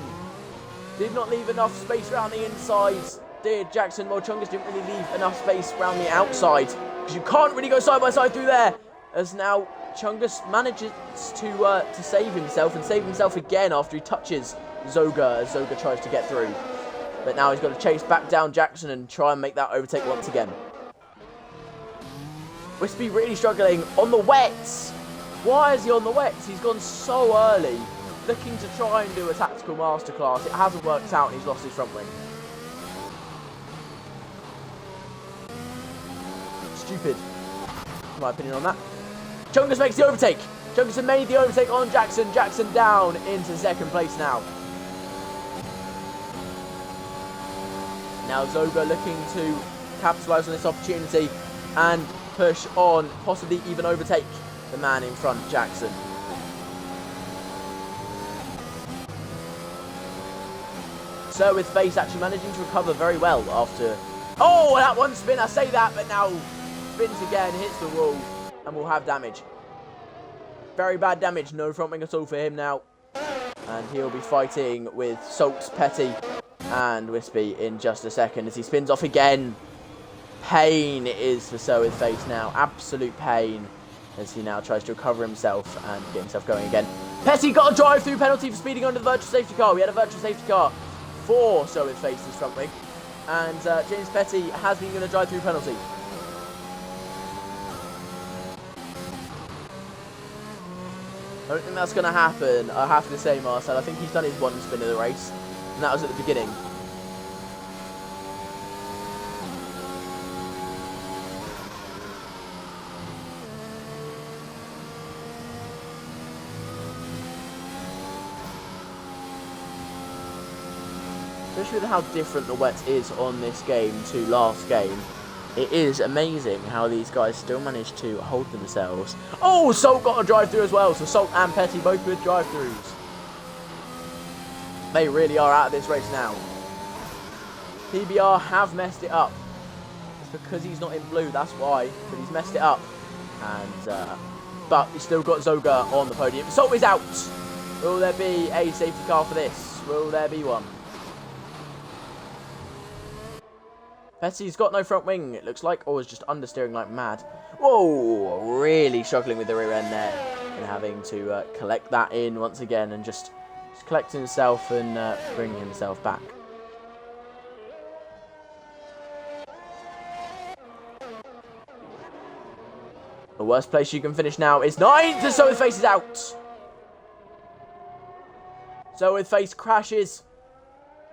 Did not leave enough space around the inside, did Jackson. Well, Chungus didn't really leave enough space around the outside, because you can't really go side by side through there. As now Chungus manages to save himself, and save himself again after he touches Zoga, as Zoga tries to get through. But now he's got to chase back down Jackson and try and make that overtake once again. Wispy really struggling on the wets. Why is he on the wets? He's gone so early, looking to try and do a tactical masterclass. It hasn't worked out and he's lost his front wing. Stupid, in my opinion on that. Chungus makes the overtake. Chungus has made the overtake on Jackson. Jackson down into second place now. Now Zoga looking to capitalise on this opportunity and push on, possibly even overtake the man in front, Jackson. So with Face actually managing to recover very well after... Oh, that one spin, I say that, but now spins again, hits the wall, and will have damage. Very bad damage, no front wing at all for him now. And he'll be fighting with Salt, Petty, and Wispy in just a second as he spins off again. Pain it is for So With Face now. Absolute pain as he now tries to recover himself and get himself going again. Petty got a drive-through penalty for speeding under the virtual safety car. We had a virtual safety car for So With Face's front wing. And James Petty has been given a drive-through penalty. I don't think that's going to happen, I have to say, Marcel. I think he's done his one spin of the race, and that was at the beginning. Especially with how different the wet is on this game to last game. It is amazing how these guys still manage to hold themselves. Oh, Salt got a drive-through as well. So Salt and Petty both with drive-throughs. They really are out of this race now. PBR have messed it up. It's because he's not in blue, that's why. But he's messed it up. And but he's still got Zoga on the podium. Salt is out. Will there be a safety car for this? Will there be one? Petty's got no front wing, it looks like, or is just understeering like mad. Whoa, really struggling with the rear end there. And having to collect that in once again and just collect himself and bring himself back. The worst place you can finish now is 9th, So With Face is out. So With Face crashes.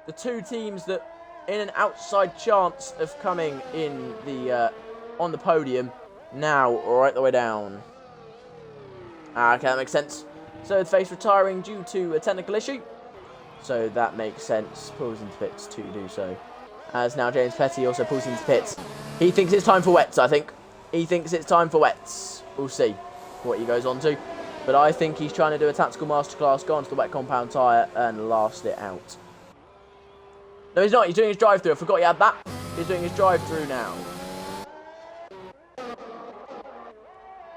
The two teams that in an outside chance of coming in the on the podium now right the way down. Okay, that makes sense. So With Face retiring due to a technical issue, so that makes sense. Pulls into pits to do so. As now James Petty also pulls into pits. He thinks it's time for wets. I think he thinks it's time for wets. We'll see what he goes on to, but I think he's trying to do a tactical masterclass, go onto the wet compound tyre and last it out. No, he's not. He's doing his drive-through. I forgot he had that. He's doing his drive-through now.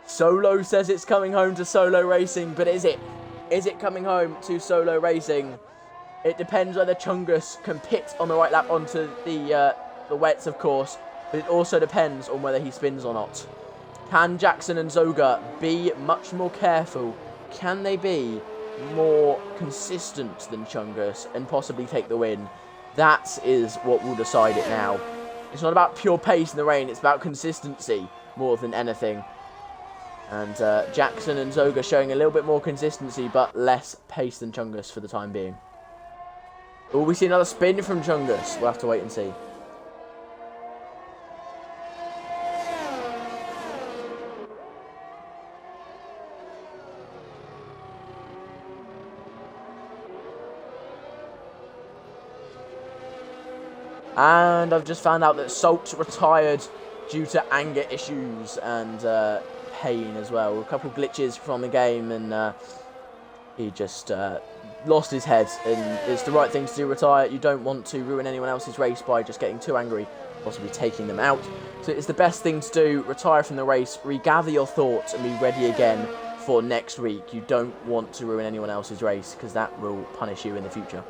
Solo says it's coming home to Solo Racing, but is it? Is it coming home to Solo Racing? It depends whether Chungus can pit on the right lap onto the wets, of course, but it also depends on whether he spins or not. Can Jackson and Zoga be much more careful? Can they be more consistent than Chungus and possibly take the win? That is what will decide it now. It's not about pure pace in the rain, it's about consistency more than anything. And Jackson and Zoga showing a little bit more consistency, but less pace than Chungus for the time being. Will we see another spin from Chungus? We'll have to wait and see. And I've just found out that Salt retired due to anger issues and pain as well. A couple of glitches from the game, and he just lost his head. And it's the right thing to do, retire. You don't want to ruin anyone else's race by just getting too angry, possibly taking them out. So it's the best thing to do, retire from the race, regather your thoughts, and be ready again for next week. You don't want to ruin anyone else's race, because that will punish you in the future.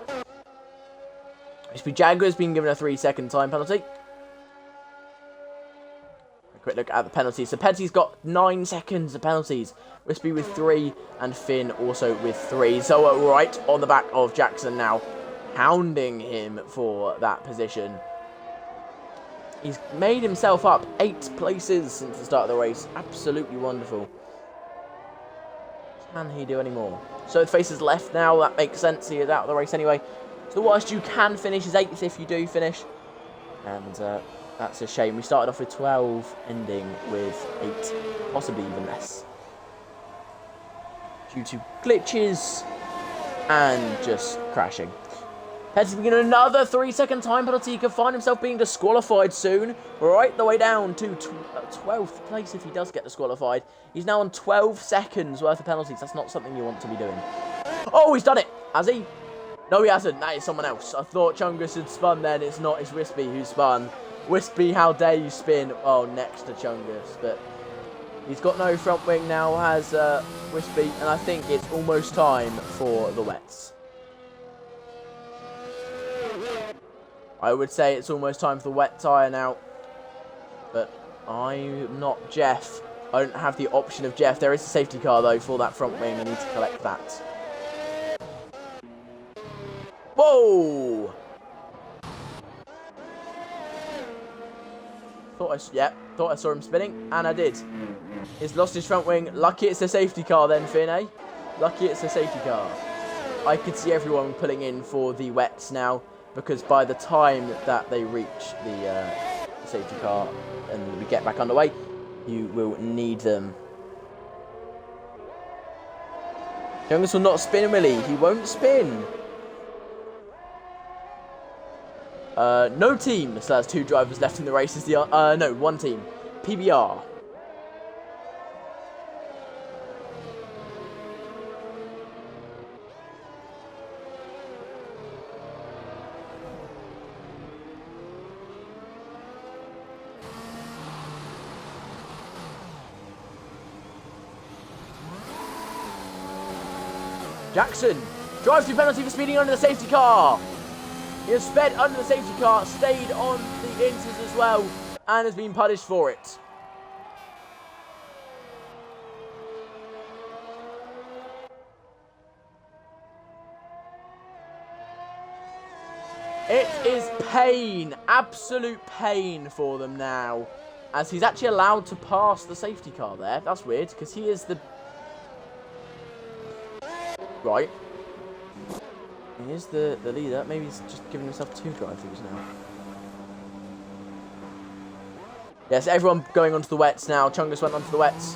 Wispy Jaguar's been given a 3-second time penalty. A quick look at the penalties. So Petty's got 9 seconds of penalties. Wispy with 3 and Finn also with 3. So right on the back of Jackson now, hounding him for that position. He's made himself up 8 places since the start of the race. Absolutely wonderful. can he do any more? So the face is left now. That makes sense. He is out of the race anyway. So the worst you can finish is 8th if you do finish. And that's a shame. We started off with 12, ending with 8, possibly even less. Due to glitches and just crashing. Petty's beginning another 3-second time penalty. He could find himself being disqualified soon. Right the way down to 12th place if he does get disqualified. He's now on 12 seconds worth of penalties. That's not something you want to be doing. Oh, he's done it. Has he? No, he hasn't. That is someone else. I thought Chungus had spun then. It's not. It's Wispy who spun. Wispy, how dare you spin? Oh, next to Chungus. But he's got no front wing now, has Wispy. And I think it's almost time for the wets. I would say it's almost time for the wet tyre now. But I'm not Jeff. I don't have the option of Jeff. There is a safety car, though, for that front wing. I need to collect that. Whoa! Thought I saw him spinning, and I did. He's lost his front wing. Lucky it's a safety car then, Finn, eh? Lucky it's a safety car. I could see everyone pulling in for the wets now, because by the time that they reach the safety car and we get back underway, you will need them. Chungus will not spin, will he? He won't spin. No team still has 2 drivers left in the race. Is the no, 1 team. PBR. Jackson drives through penalty for speeding under the safety car. He has sped under the safety car, stayed on the inters as well, and has been punished for it. It is pain, absolute pain for them now, as he's actually allowed to pass the safety car there. That's weird, because he is the... Right. He is the leader. Maybe he's just giving himself 2 drive-throughs now. Yes, everyone going onto the wets now. Chungus went onto the wets.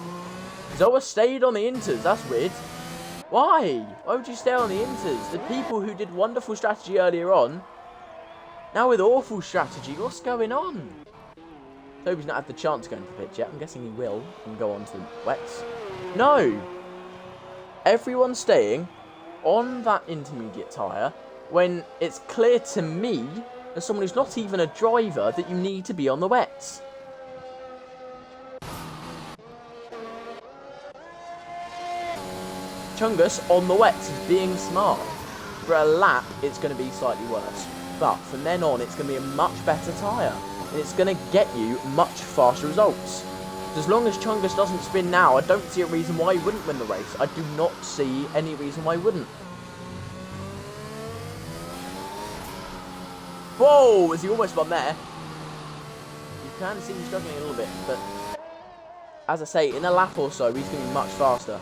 Zoa stayed on the inters. That's weird. Why? Why would you stay on the inters? The people who did wonderful strategy earlier on, now with awful strategy. What's going on? Toby's not had the chance to go into the pitch yet. I'm guessing he will and go on to the wets. No. Everyone's staying on that intermediate tyre when it's clear to me, as someone who's not even a driver, that you need to be on the wets. Chungus on the wets is being smart. For a lap, it's going to be slightly worse. But from then on, it's going to be a much better tyre. And it's going to get you much faster results. As long as Chungus doesn't spin now, I don't see a reason why he wouldn't win the race. I do not see any reason why he wouldn't. Whoa! Has he almost spun there? You can see he's struggling a little bit, but as I say, in a lap or so, he's going to be much faster.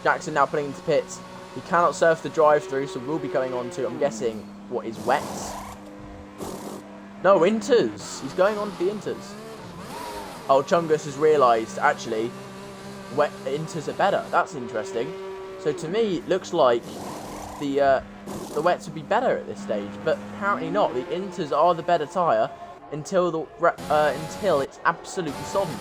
Jackson now putting into pits. He cannot surf the drive-through, so we'll be going on to, I'm guessing, what is wets? No, inters. He's going on to the inters. Oh, Chungus has realised, actually, wet inters are better. That's interesting. So to me, it looks like the wets would be better at this stage, but apparently not. The inters are the better tyre until it's absolutely sodden.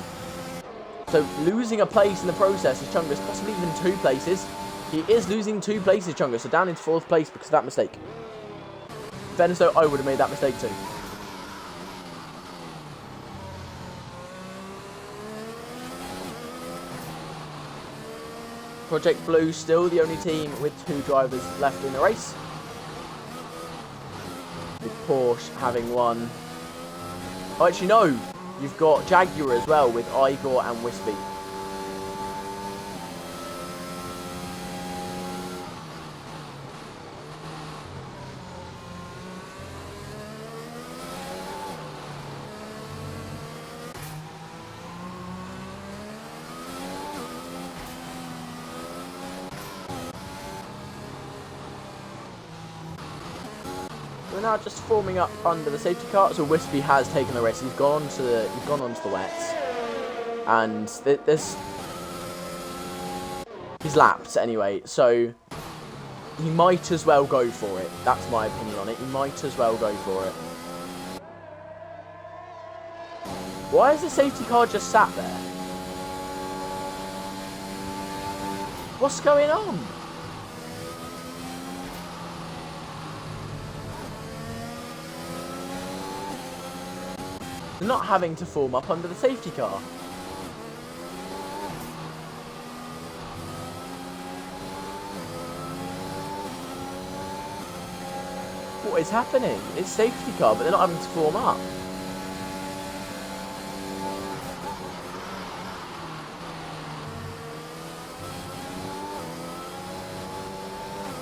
So losing a place in the process is Chungus, possibly even 2 places. He is losing 2 places, Chungus, so down into 4th place because of that mistake. In fairness though, I would have made that mistake too. Project Blue still the only team with 2 drivers left in the race. With Porsche having one. Oh, actually no, you've got Jaguar as well with Igor and Wispy. now just forming up under the safety car. So Wispy has taken the race. He's gone onto the wets, and there's he's lapped anyway. So he might as well go for it. That's my opinion on it. He might as well go for it. Why is the safety car just sat there? What's going on? They're not having to form up under the safety car. What is happening? It's safety car, but they're not having to form up.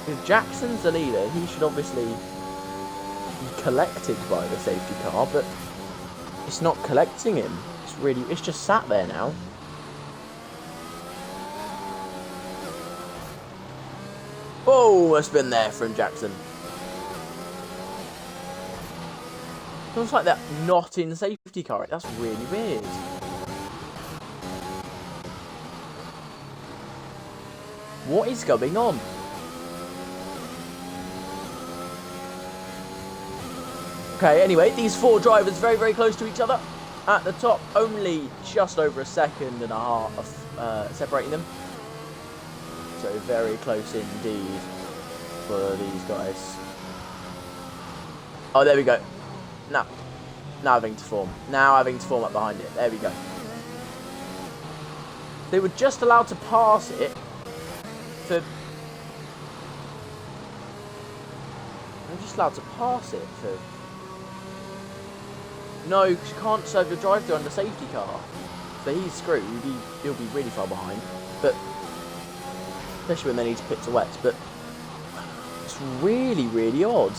If Jackson's the leader, he should obviously be collected by the safety car, but it's not collecting him. It's just sat there now. Oh, almost been there from Jackson. Looks like they're not in safety car. That's really weird. What is going on? Okay, anyway, these four drivers very, very close to each other. At the top, only just over a second and a half separating them. So very close indeed for these guys. Oh, there we go. Now having to form. Now having to form up behind it. There we go. They were just allowed to pass it for... They were just allowed to pass it for... No, because you can't serve your drive-through on the safety car. So he's screwed. He'll be really far behind. But especially when they need to pit to wets. But it's really, really odd.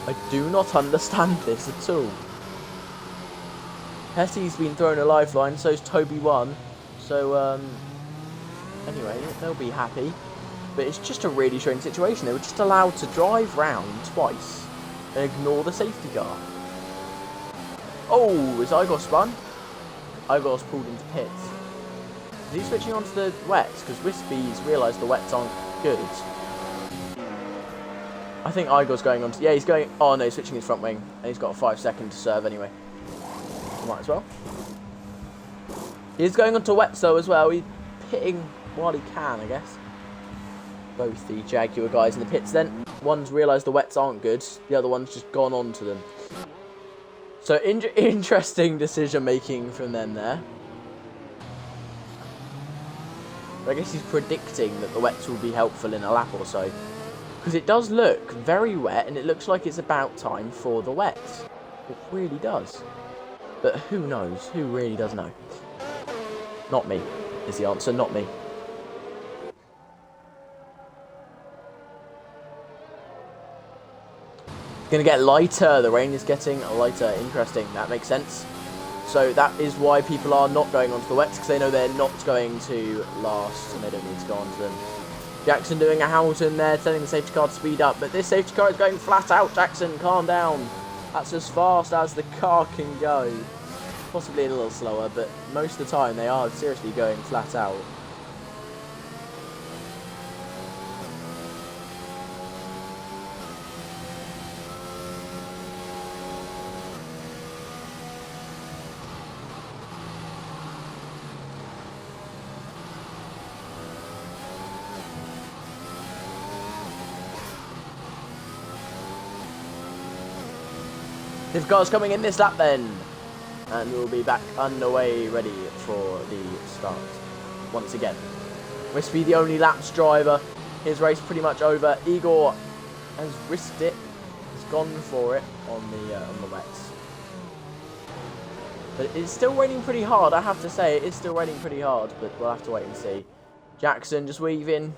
I do not understand this at all. Hetty's been thrown a lifeline, so's Toby 1. So, anyway, they'll be happy. But it's just a really strange situation. They were just allowed to drive round twice and ignore the safety car. Oh, is Igor spun? Igor's pulled into pits. Is he switching onto the wets? Because Wispy's realised the wets aren't good. I think Igor's going on to... Yeah, he's going... Oh, no, he's switching his front wing. And he's got a 5-second to serve anyway. Might as well. He's going on to wets, though, as well. He's pitting while he can, I guess. Both the Jaguar guys in the pits then. One's realised the wets aren't good. The other one's just gone on to them. So, interesting decision-making from them there. But I guess he's predicting that the wets will be helpful in a lap or so. Because it does look very wet, and it looks like it's about time for the wets. It really does. But who knows? Who really does know? Not me, is the answer. Not me. It's going to get lighter. The rain is getting lighter. Interesting. That makes sense. So that is why people are not going onto the wets, because they know they're not going to last, and they don't need to go onto them. Jackson doing a Hamilton there, telling the safety car to speed up, but this safety car is going flat out. Jackson, calm down. That's as fast as the car can go. Possibly a little slower, but most of the time they are seriously going flat out. If cars coming in this lap then, and we'll be back underway ready for the start once again. Wispy the only laps driver, his race pretty much over. Igor has risked it, has gone for it on the wets. But it's still raining pretty hard, I have to say. It is still raining pretty hard, but we'll have to wait and see. Jackson just weaving.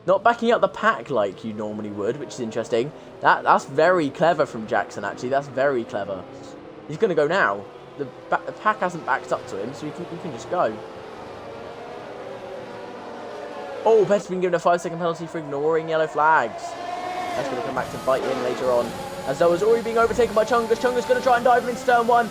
Not backing up the pack like you normally would, which is interesting. That's very clever from Jackson, actually. That's very clever. He's going to go now. The pack hasn't backed up to him, so he can just go. Oh, Petty's been given a 5-second penalty for ignoring yellow flags. That's going to come back to bite in later on. As Zoa's already being overtaken by Chungus. Chungus going to try and dive him into turn 1.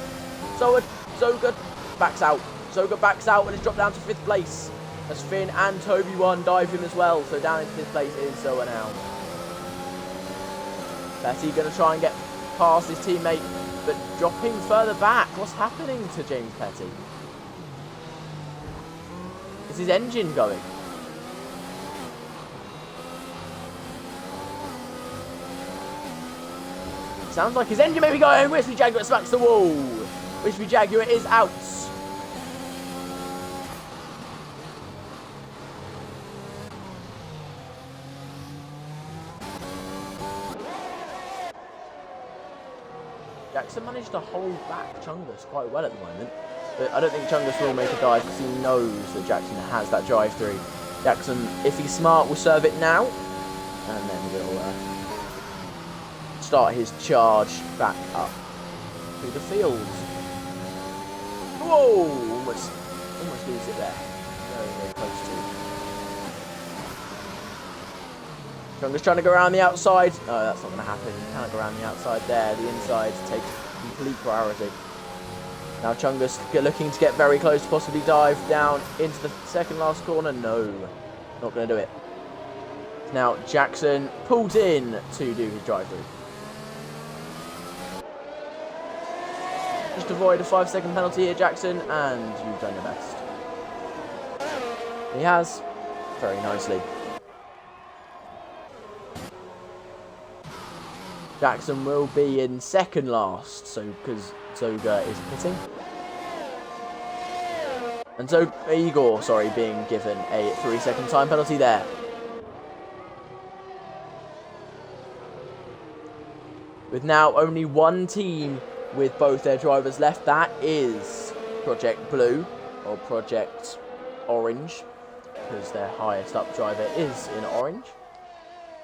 Zoga backs out. Zoga backs out and is dropped down to 5th place. As Finn and Toby1 dive him as well. So down into 5th place is Zoa now. Petty going to try and get past his teammate, but dropping further back. What's happening to James Petty? Is his engine going? Sounds like his engine may be going. Wispy Jaguar smacks the wall. Wispy Jaguar is out. Jackson managed to hold back Chungus quite well at the moment. But I don't think Chungus will make a dive because he knows that Jackson has that drive through. Jackson, if he's smart, will serve it now. And then we'll start his charge back up through the field. Whoa! Almost lose it there. Very, very close to. Chungus trying to go around the outside. No, that's not going to happen. You cannot go around the outside there. The inside takes complete priority. Now Chungus looking to get very close to possibly dive down into the second last corner. No, not going to do it. Now Jackson pulls in to do his drive through. Just avoid a 5-second penalty here, Jackson, and you've done your best. He has, very nicely. Jackson will be in second last, so because Zoga is pitting. And so Igor, being given a 3-second time penalty there. With now only one team with both their drivers left, that is Project Blue, or Project Orange, because their highest up driver is in orange.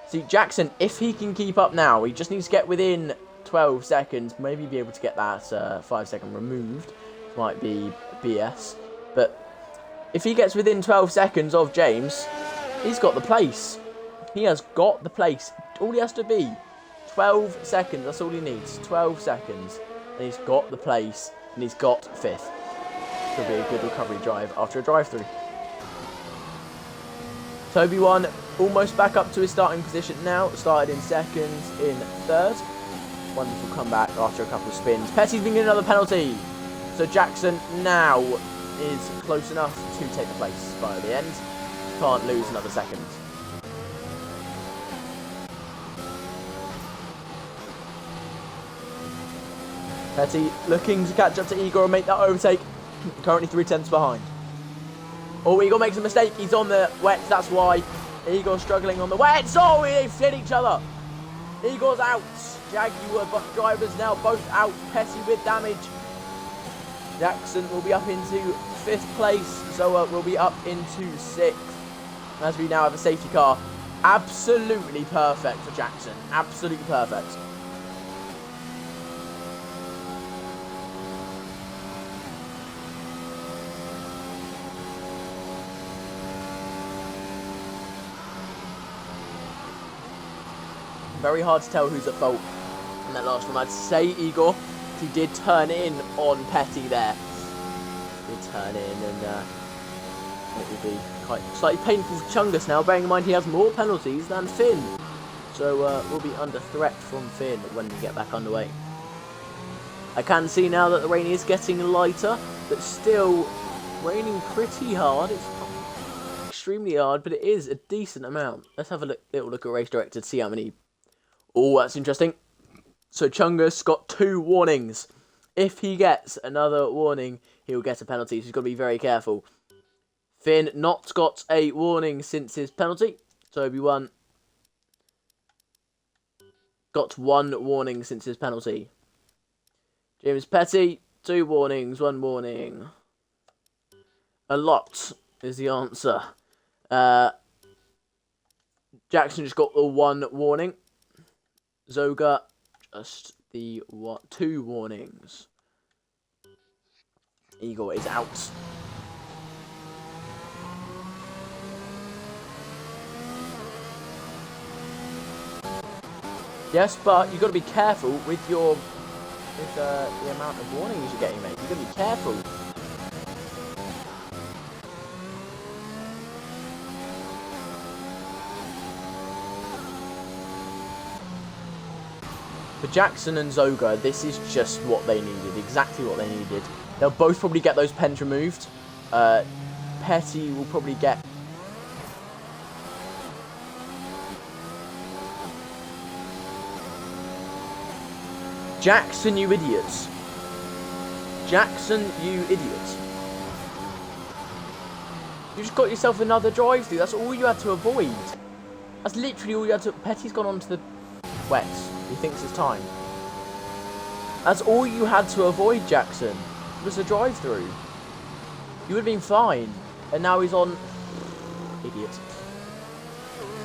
See, Jackson, if he can keep up now, he just needs to get within 12 seconds, maybe be able to get that 5-second removed. Might be BS. But if he gets within 12 seconds of James, he's got the place. He has got the place. All he has to be, 12 seconds, that's all he needs. 12 seconds. And he's got the place, and he's got 5th. Could be a good recovery drive after a drive-through. Toby1 almost back up to his starting position now. Started in second, in third. Wonderful comeback after a couple of spins. Petty's been given another penalty. So Jackson now is close enough to take the place by the end. Can't lose another second. Petty looking to catch up to Igor and make that overtake. Currently 3/10 behind. Oh, Igor makes a mistake. He's on the wets, that's why. Igor struggling on the wets. Oh, they've hit each other. Igor's out. Jaguar drivers now both out. Petty with damage. Jackson will be up into 5th place. Zoa will be up into 6th. As we now have a safety car. Absolutely perfect for Jackson. Absolutely perfect. Very hard to tell who's at fault in that last one. I'd say Igor. He did turn in on Petty there. He did turn in, and it will be quite slightly painful for Chungus now, bearing in mind he has more penalties than Finn. So we'll be under threat from Finn when we get back underway. I can see now that the rain is getting lighter, but still raining pretty hard. It's not extremely hard, but it is a decent amount. Let's have a little look at Race Director to see how many. Oh, that's interesting. So Chungus got 2 warnings. If he gets another warning, he'll get a penalty, so he's got to be very careful. Finn not got a warning since his penalty. Toby1 got 1 warning since his penalty. James Petty, 2 warnings, 1 warning. A lot is the answer. Jackson just got the 1 warning. Zoga, just the 2 warnings. Eagle is out. Yes, but you've got to be careful with your the amount of warnings you're getting, mate. You've got to be careful. For Jackson and Zoga, this is just what they needed, exactly what they needed. They'll both probably get those pens removed. Petty will probably get... Jackson, you idiots. Jackson, you idiots. You just got yourself another drive-through. That's all you had to avoid. That's literally all you had to... Petty's gone onto the wets. He thinks it's time. That's all you had to avoid, Jackson. Was a drive-through. You would have been fine. And now he's on... Idiots.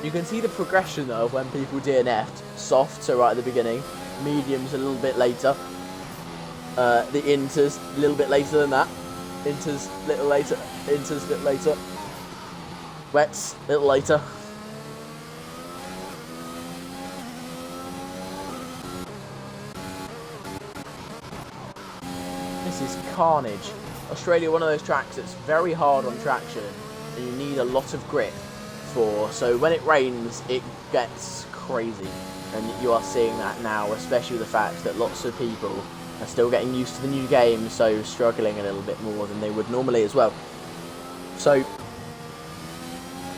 You can see the progression, though, of when people DNF'd. Soft, so right at the beginning. Mediums a little bit later. The inters a little bit later than that. Inters a little later. Inters a bit later. Wets a little later. This is carnage. Australia, one of those tracks that's very hard on traction and you need a lot of grip for. So when it rains, it gets crazy. And you are seeing that now, especially with the fact that lots of people are still getting used to the new game, so struggling a little bit more than they would normally as well. So,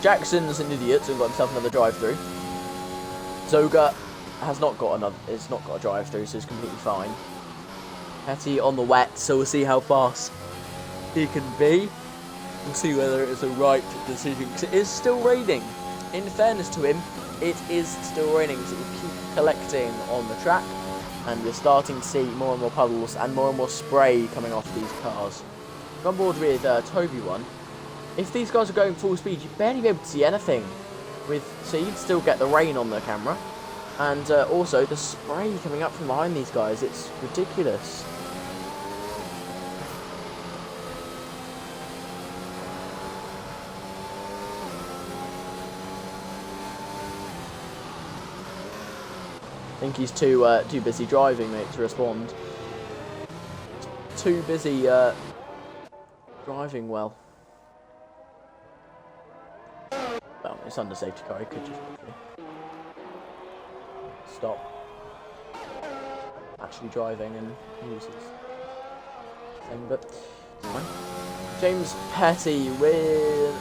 Jackson's an idiot and got himself another drive-through. Zoga has not got a drive-through, so it's completely fine. Petty on the wet, so we'll see how fast he can be. We'll see whether it's the right decision, because it is still raining. In fairness to him, it is still raining, so it will keep collecting on the track, and we're starting to see more and more puddles and more spray coming off these cars. I'm on board with Toby one. If these guys are going full speed, you'd barely be able to see anything. So you'd still get the rain on the camera, and also the spray coming up from behind these guys. It's ridiculous. I think he's too busy driving, mate, to respond. Too busy driving well. Well, it's under safety car. He could just stop actually driving and use his thing, but it's fine. James Petty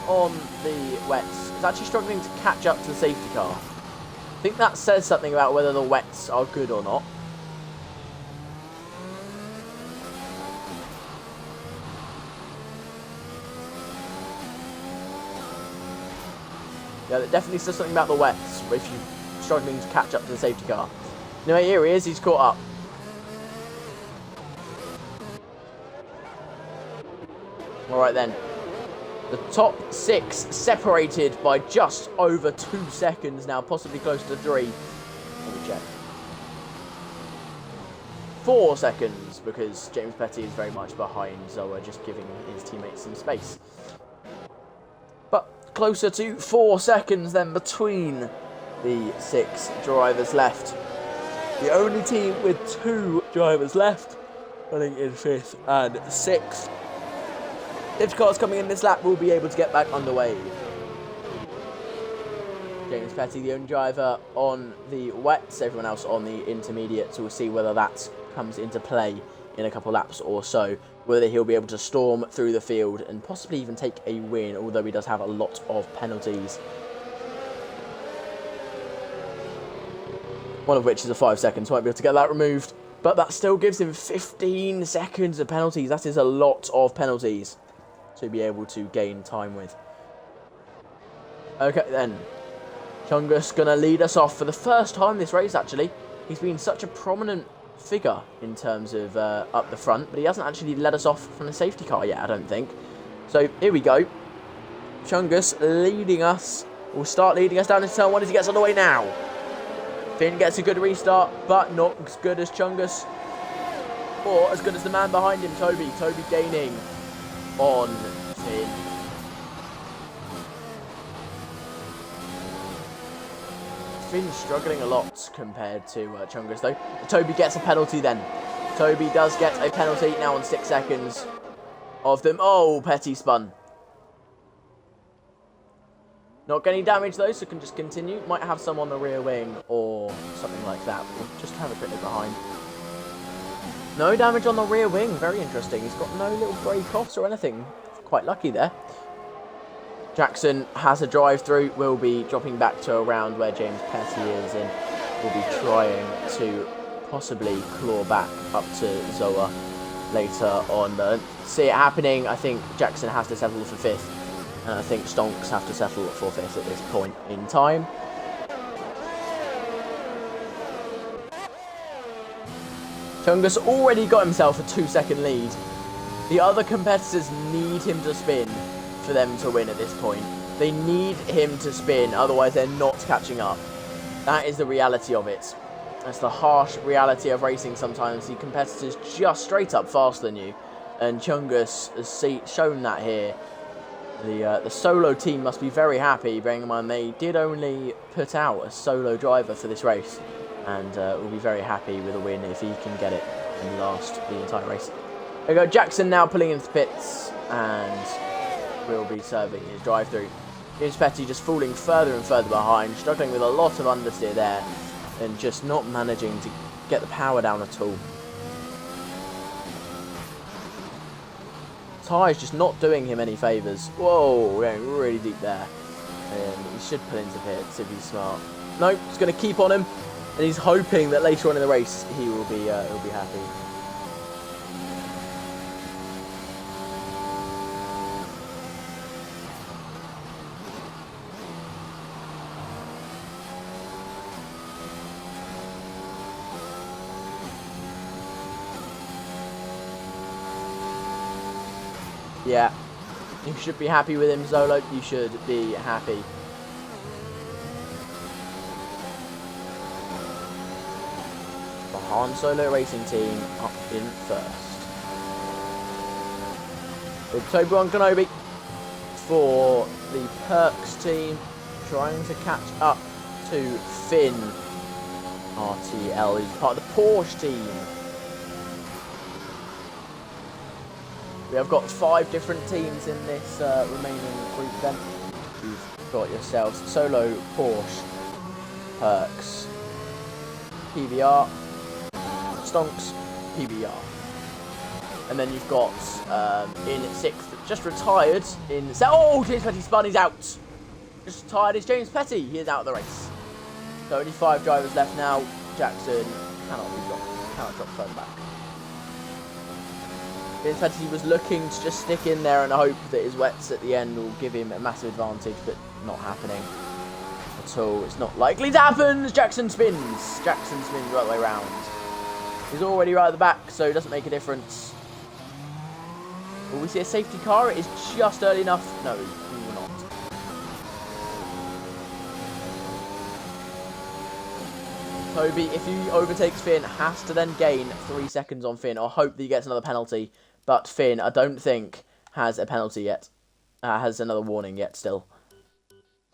on the wets is actually struggling to catch up to the safety car. I think that says something about whether the wets are good or not. Yeah, that definitely says something about the wets if you're struggling to catch up to the safety car. Anyway, here he is, he's caught up. Alright then. The top 6 separated by just over 2 seconds now, possibly close to 3. Let me check. 4 seconds, because James Petty is very much behind, so we're just giving his teammates some space. But closer to 4 seconds then between the 6 drivers left. The only team with 2 drivers left, running in 5th and 6th. If cars coming in this lap will be able to get back underway. James Petty, the only driver on the wets, everyone else on the intermediate, so we'll see whether that comes into play in a couple laps or so. Whether he'll be able to storm through the field and possibly even take a win, although he does have a lot of penalties. One of which is a 5 seconds, won't be able to get that removed. But that still gives him 15 seconds of penalties. That is a lot of penalties to be able to gain time with. Okay then, Chungus gonna lead us off for the first time this race actually. He's been such a prominent figure in terms of up the front, but he hasn't actually led us off from the safety car yet, I don't think. So here we go. Chungus leading us, will start leading us down into turn 1 as he gets on the way now. Finn gets a good restart, but not as good as Chungus. or as good as the man behind him, Toby. Toby gaining on Finn. Finn's struggling a lot compared to Chungus, though. Toby gets a penalty then. Toby does get a penalty now on 6 seconds of them. Oh, Petty spun. Not getting damage though, so can just continue. Might have some on the rear wing or something like that. We'll just have a quick look behind. No damage on the rear wing. Very interesting. He's got no little break-offs or anything. Quite lucky there. Jackson has a drive-through. Will be dropping back to around where James Petty is and will be trying to possibly claw back up to Zoa later on. See it happening. I think Jackson has to settle for 5th. And I think Stonks have to settle for 5th at this point in time. Chungus already got himself a 2-second lead. The other competitors need him to spin for them to win at this point. They need him to spin, otherwise they're not catching up. That is the reality of it. That's the harsh reality of racing sometimes. The competitors just straight up faster than you. And Chungus has shown that here. The solo team must be very happy, bearing in mind they did only put out a solo driver for this race, and will be very happy with a win if he can get it and last the entire race. There we go, Jackson now pulling into the pits, and will be serving his drive-through. James Petty just falling further and further behind, struggling with a lot of understeer there, and just not managing to get the power down at all. Tyre's just not doing him any favours. Whoa, we're going really deep there. And he should pull into pits if he's smart. Nope, he's going to keep on him. And he's hoping that later on in the race he will be happy. Yeah, you should be happy with him, Zolo. You should be happy. The Han Solo Racing team up in 1st. With Toby Kenobi for the Perks team, trying to catch up to Finn RTL, who's part of the Porsche team. We have got 5 different teams in this remaining group then. You've got yourselves Solo, Porsche, Perks, PBR, Stonks, PBR. And then you've got in 6th, just retired in... Oh, James Petty spun, he's out. Just retired is James Petty, he is out of the race. So only 5 drivers left now. Jackson cannot drop further back. James Petty was looking to just stick in there and hope that his wets at the end will give him a massive advantage, but not happening at all. It's not likely to happen. Jackson spins. Jackson spins right the way around. He's already right at the back, so it doesn't make a difference. Will we see a safety car? It is just early enough. No, we will not. Toby, if he overtakes Finn, has to then gain 3 seconds on Finn, or hope that he gets another penalty. But Finn, I don't think, has a penalty yet. Has another warning yet still.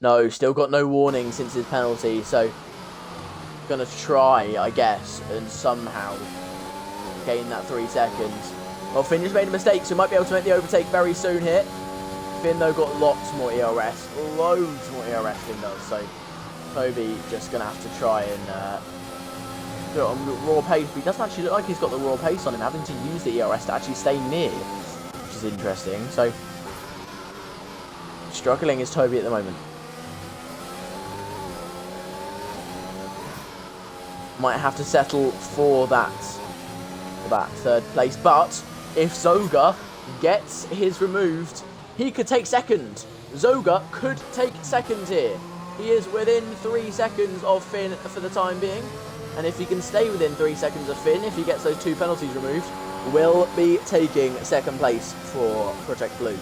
No, still got no warning since his penalty, so... Gonna try, I guess, and somehow gain that 3 seconds. Well, Finn just made a mistake, so might be able to make the overtake very soon here. Finn, though, got lots more ERS. Loads more ERS, Finn does, so... Toby just gonna have to try and... do it on raw pace, but he doesn't actually look like he's got the raw pace on him, having to use the ERS to actually stay near, which is interesting. So, struggling is Toby at the moment. Might have to settle for that 3rd place, but if Zoga gets his removed, he could take 2nd. Zoga could take 2nd here. He is within 3 seconds of Finn for the time being. And if he can stay within 3 seconds of Finn, if he gets those 2 penalties removed, will be taking 2nd place for Project Blue.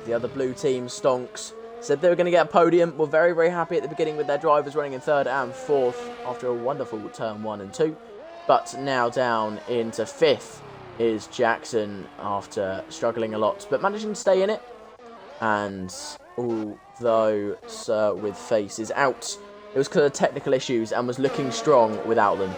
The other blue team, Stonks, said they were going to get a podium. Were very, very happy at the beginning with their drivers running in 3rd and 4th after a wonderful turn 1 and 2. But now down into 5th is Jackson after struggling a lot, but managing to stay in it. And although Sir with Face is out, it was because of technical issues and was looking strong without them.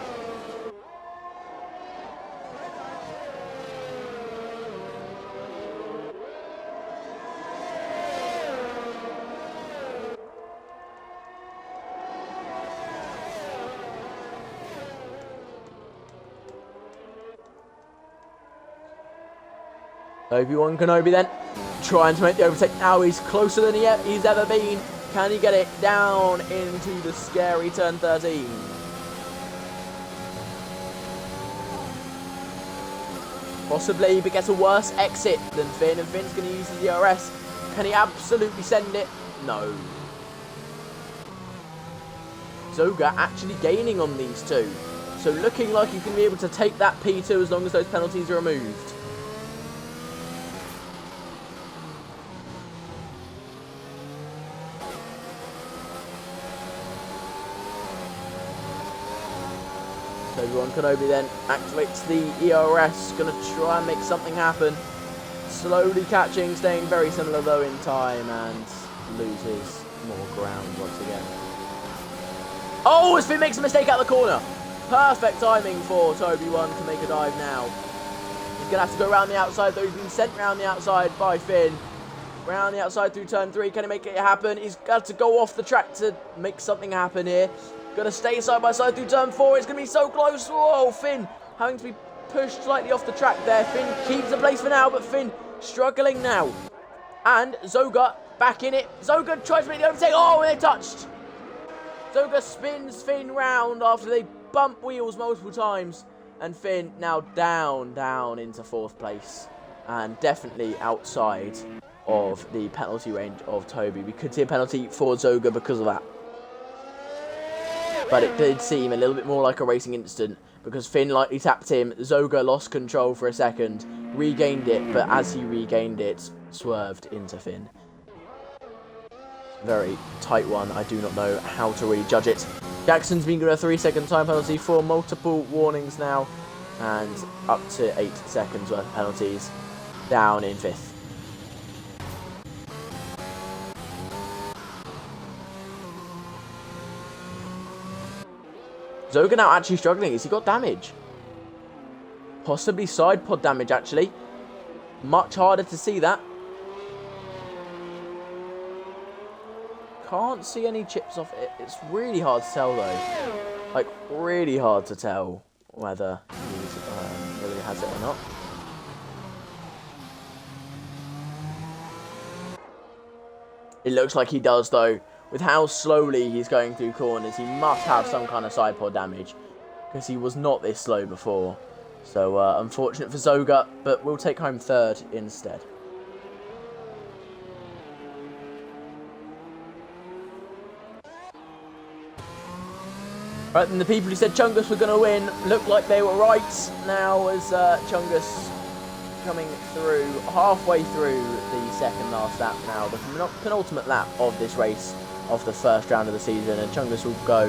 Obi-Wan Kenobi then, trying to make the overtake now. He's closer than he's ever been. Can he get it down into the scary turn 13? Possibly, but gets a worse exit than Finn, and Finn's going to use his ERS. Can he absolutely send it? No. Zoga actually gaining on these two. So looking like he's going to be able to take that P2 as long as those penalties are removed. Obi-Wan Kenobi then activates the ERS, going to try and make something happen. Slowly catching, staying very similar though in time, and loses more ground once again. Oh, as Finn makes a mistake out the corner. Perfect timing for Obi-Wan to make a dive now. He's going to have to go around the outside though. He's been sent round the outside by Finn. Round the outside through turn 3. Can he make it happen? He's got to go off the track to make something happen here. Going to stay side by side through turn 4. It's going to be so close. Whoa, Finn having to be pushed slightly off the track there. Finn keeps the place for now, but Finn struggling now. And Zoga back in it. Zoga tries to make the overtake. Oh, and they touched. Zoga spins Finn round after they bump wheels multiple times. And Finn now down into 4th place. And definitely outside of the penalty range of Toby. We could see a penalty for Zoga because of that. But it did seem a little bit more like a racing incident because Finn lightly tapped him. Zoga lost control for a second, regained it, but as he regained it, swerved into Finn. Very tight one. I do not know how to really judge it. Jackson's been given a 3-second time penalty for multiple warnings now, and up to 8 seconds worth of penalties. Down in 5th. Zoga now actually struggling. Has he got damage? Possibly side pod damage, actually. Much harder to see that. Can't see any chips off it. It's really hard to tell, though. Like, really hard to tell whether he really has it or not. It looks like he does, though. With how slowly he's going through corners, he must have some kind of side pod damage. Because he was not this slow before. So, unfortunate for Zoga, but we'll take home 3rd instead. Right, and the people who said Chungus were going to win looked like they were right. Now as Chungus coming through, halfway through the second last lap now, the penultimate lap of this race. Of the first round of the season, and Chungus will go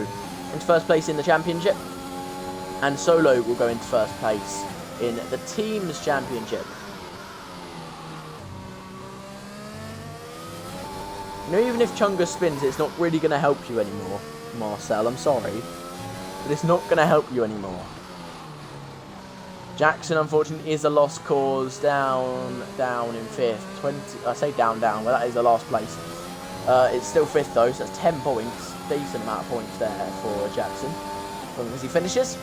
into 1st place in the championship, and Solo will go into 1st place in the team's championship. You know, even if Chungus spins, it's not really going to help you anymore, Marcel. I'm sorry, but it's not going to help you anymore. Jackson, unfortunately, is a lost cause. Down in 5th. I say down, but that is the last place. It's still 5th though, so that's 10 points. Decent amount of points there for Jackson. As long as he finishes.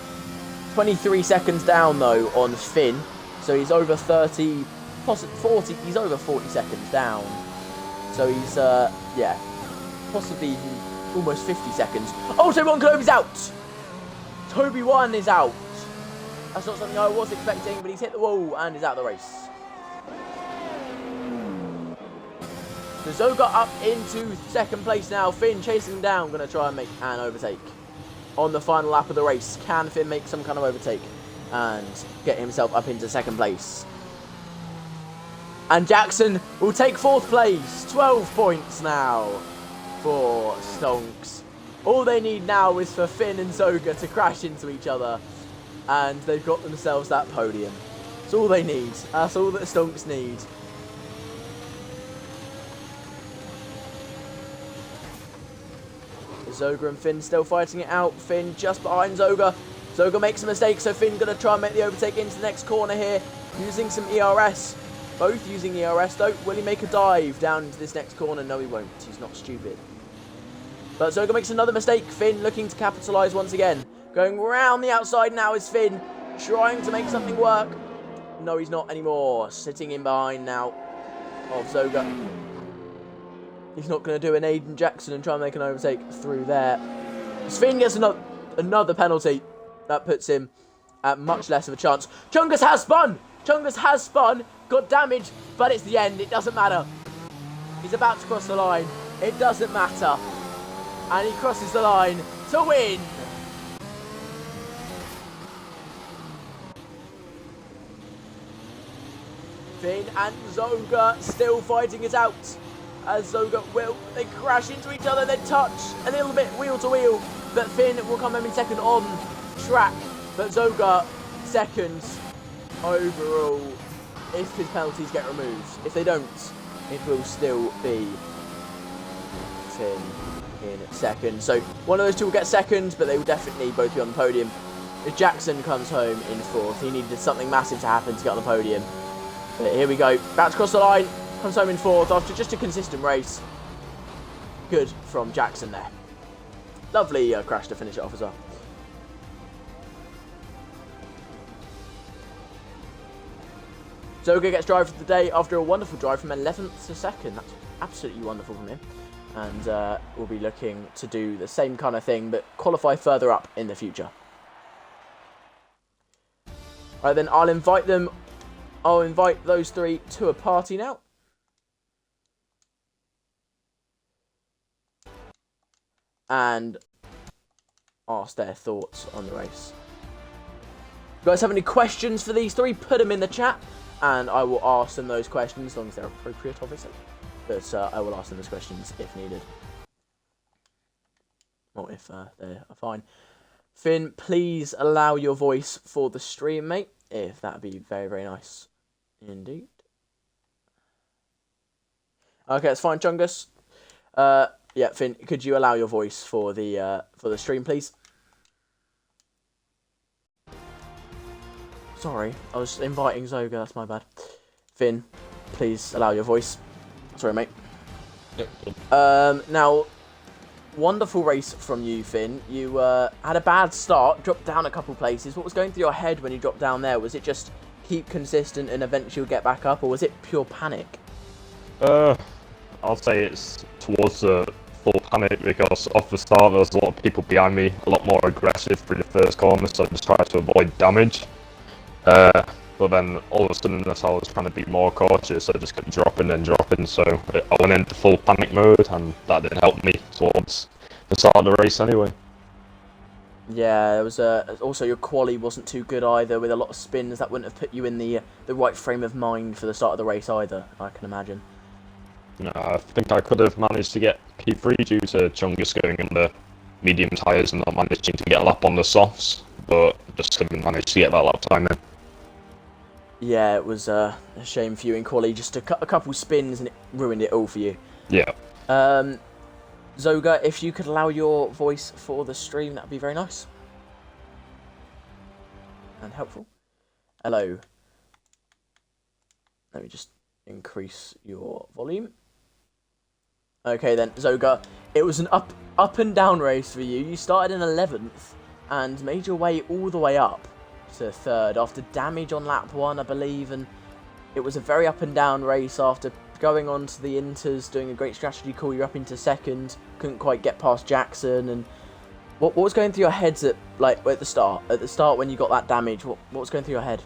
23 seconds down though on Finn. So he's over 30, possibly 40, he's over 40 seconds down. So he's, yeah, possibly almost 50 seconds. Oh, Obi-Wan Kenobi's out! Obi-Wan is out. That's not something I was expecting, but he's hit the wall and is out of the race. So Zoga up into 2nd place now. Finn chasing him down. Going to try and make an overtake. On the final lap of the race, can Finn make some kind of overtake and get himself up into 2nd place? And Jackson will take 4th place. 12 points now for Stonks. All they need now is for Finn and Zoga to crash into each other. And they've got themselves that podium. That's all they need. That's all that Stonks need. Zoga and Finn still fighting it out. Finn just behind Zoga. Zoga makes a mistake, so Finn going to try and make the overtake into the next corner here. Using some ERS. Both using ERS though. Will he make a dive down into this next corner? No, he won't. He's not stupid. But Zoga makes another mistake. Finn looking to capitalise once again. Going round the outside now is Finn. Trying to make something work. No, he's not anymore. Sitting in behind now of Zoga. He's not going to do an Aiden Jackson and try and make an overtake through there. Finn gets another penalty. That puts him at much less of a chance. Chungus has spun! Chungus has spun, got damaged, but it's the end. It doesn't matter. He's about to cross the line. It doesn't matter. And he crosses the line to win. Finn and Zoga still fighting it out. As Zoga they crash into each other, they touch a little bit wheel to wheel, but Finn will come home in second on track, but Zoga second overall if his penalties get removed. If they don't, it will still be Finn in second. So one of those two will get second, but they will definitely both be on the podium. If Jackson comes home in fourth, he needed something massive to happen to get on the podium. But here we go, about to cross the line. Comes home in fourth after just a consistent race. Good from Jackson there. Lovely crash to finish it off as well. Zoga gets drive of the day after a wonderful drive from 11th to 2nd. That's absolutely wonderful from him. And we'll be looking to do the same kind of thing, but qualify further up in the future. Right then, I'll invite those three to a party now. And ask their thoughts on the race. If you guys have any questions for these three, put them in the chat, and I will ask them those questions, as long as they're appropriate, obviously. But I will ask them those questions if needed. Or if they're fine. Finn, please allow your voice for the stream, mate. If that'd be very, very nice indeed. Okay, that's fine, Chungus. Yeah, Finn, could you allow your voice for the stream, please? Sorry, I was inviting Zoga, that's my bad. Finn, please allow your voice. Sorry, mate. Now, wonderful race from you, Finn. You had a bad start, dropped down a couple places. What was going through your head when you dropped down there? Was it just keep consistent and eventually get back up, or was it pure panic? I'll say it's towards the full panic, because off the start there was a lot of people behind me, a lot more aggressive through the first corner, so I just tried to avoid damage. But then all of a sudden, as I was trying to be more cautious, I just kept dropping and dropping, so I went into full panic mode, and that didn't help me towards the start of the race anyway. Yeah, it was also your quali wasn't too good either, with a lot of spins. That wouldn't have put you in the right frame of mind for the start of the race either, I can imagine. No, I think I could have managed to get P3 due to Chungus going in the medium tyres and not managing to get a lap on the softs, but just couldn't manage to get that lap time in. Yeah, it was a shame for you in quali, just a couple spins and it ruined it all for you. Yeah. Zoga, if you could allow your voice for the stream, that would be very nice. And helpful. Hello. Let me just increase your volume. Okay then, Zoga, it was an up and down race for you. You started in 11th and made your way all the way up to 3rd after damage on lap 1, I believe, and it was a very up and down race. After going on to the inters, doing a great strategy call, you're up into 2nd, couldn't quite get past Jackson. And what was going through your heads at the start? At the start when you got that damage, what was going through your head?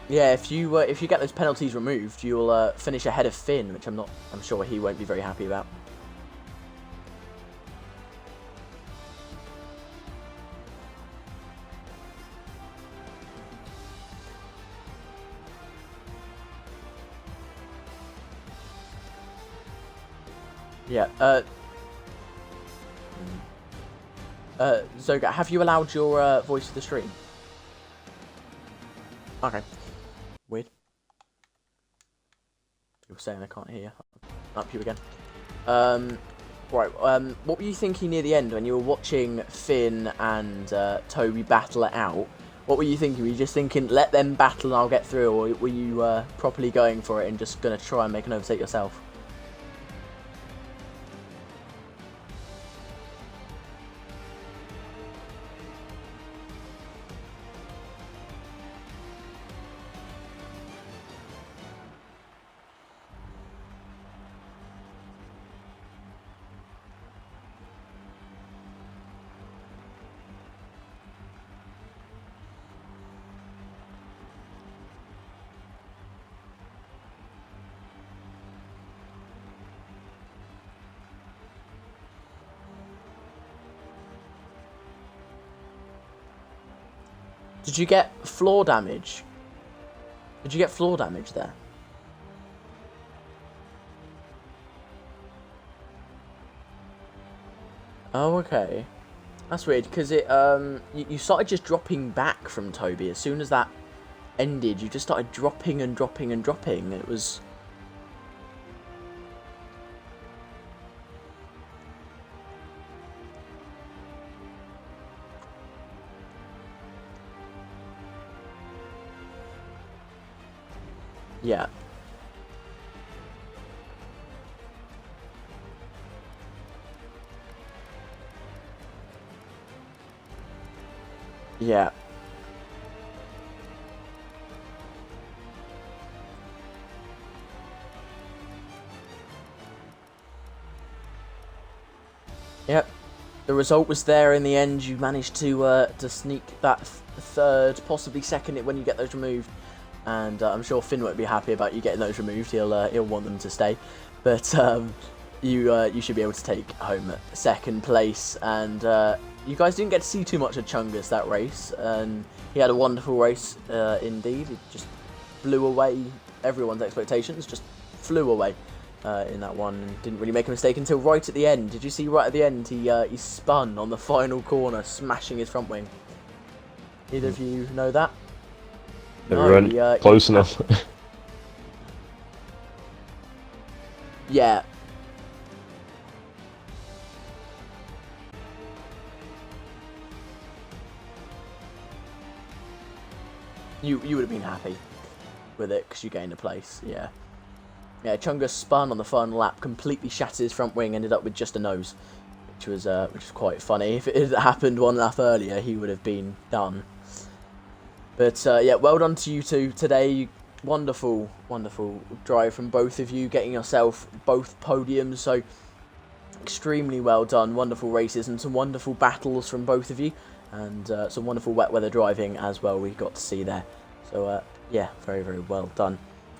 Yeah, if you get those penalties removed, you'll finish ahead of Finn, which I'm sure he won't be very happy about. Yeah. Zoga, have you allowed your voice to the stream? Okay. Weird. People saying I can't hear. Up you again. Right. What were you thinking near the end when you were watching Finn and Toby battle it out? What were you thinking? Were you just thinking, let them battle and I'll get through, or were you properly going for it and just gonna try and make an overtake yourself? Did you get floor damage? Did you get floor damage there? Oh, okay. That's weird, because you started just dropping back from Toby. As soon as that ended, you just started dropping and dropping and dropping. It was... Yeah. Yeah. Yep. The result was there in the end. You managed to sneak that third, possibly second, when you get those removed. And I'm sure Finn won't be happy about you getting those removed. He'll want them to stay, but you should be able to take home second place. And you guys didn't get to see too much of Chungus that race, and he had a wonderful race indeed. It just blew away everyone's expectations. Just flew away in that one, and didn't really make a mistake until right at the end. Did you see right at the end he spun on the final corner, smashing his front wing? Either of you know that? They weren't close enough. Yeah. You would have been happy with it because you gained a place. Yeah. Yeah. Chungus spun on the final lap, completely shattered his front wing, ended up with just a nose, which was quite funny. If it had happened one lap earlier, he would have been done. But yeah, well done to you two today. Wonderful, wonderful drive from both of you, getting yourself both podiums. So extremely well done. Wonderful races and some wonderful battles from both of you, and some wonderful wet weather driving as well we got to see there. So yeah, very, very well done.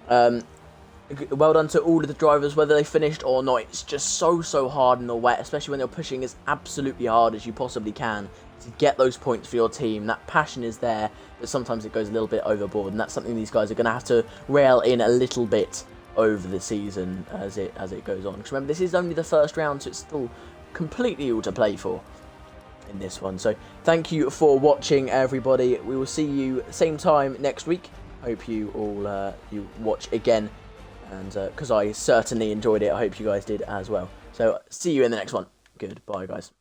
Well done to all of the drivers, whether they finished or not. It's just so hard in the wet, especially when you're pushing as absolutely hard as you possibly can to get those points for your team. That passion is there, but sometimes it goes a little bit overboard, and that's something these guys are going to have to rail in a little bit over the season as it goes on. Because remember, this is only the first round, so it's still completely all to play for in this one. So thank you for watching, everybody. We will see you same time next week. Hope you all you watch again, and because I certainly enjoyed it, I hope you guys did as well. So see you in the next one. Goodbye, guys.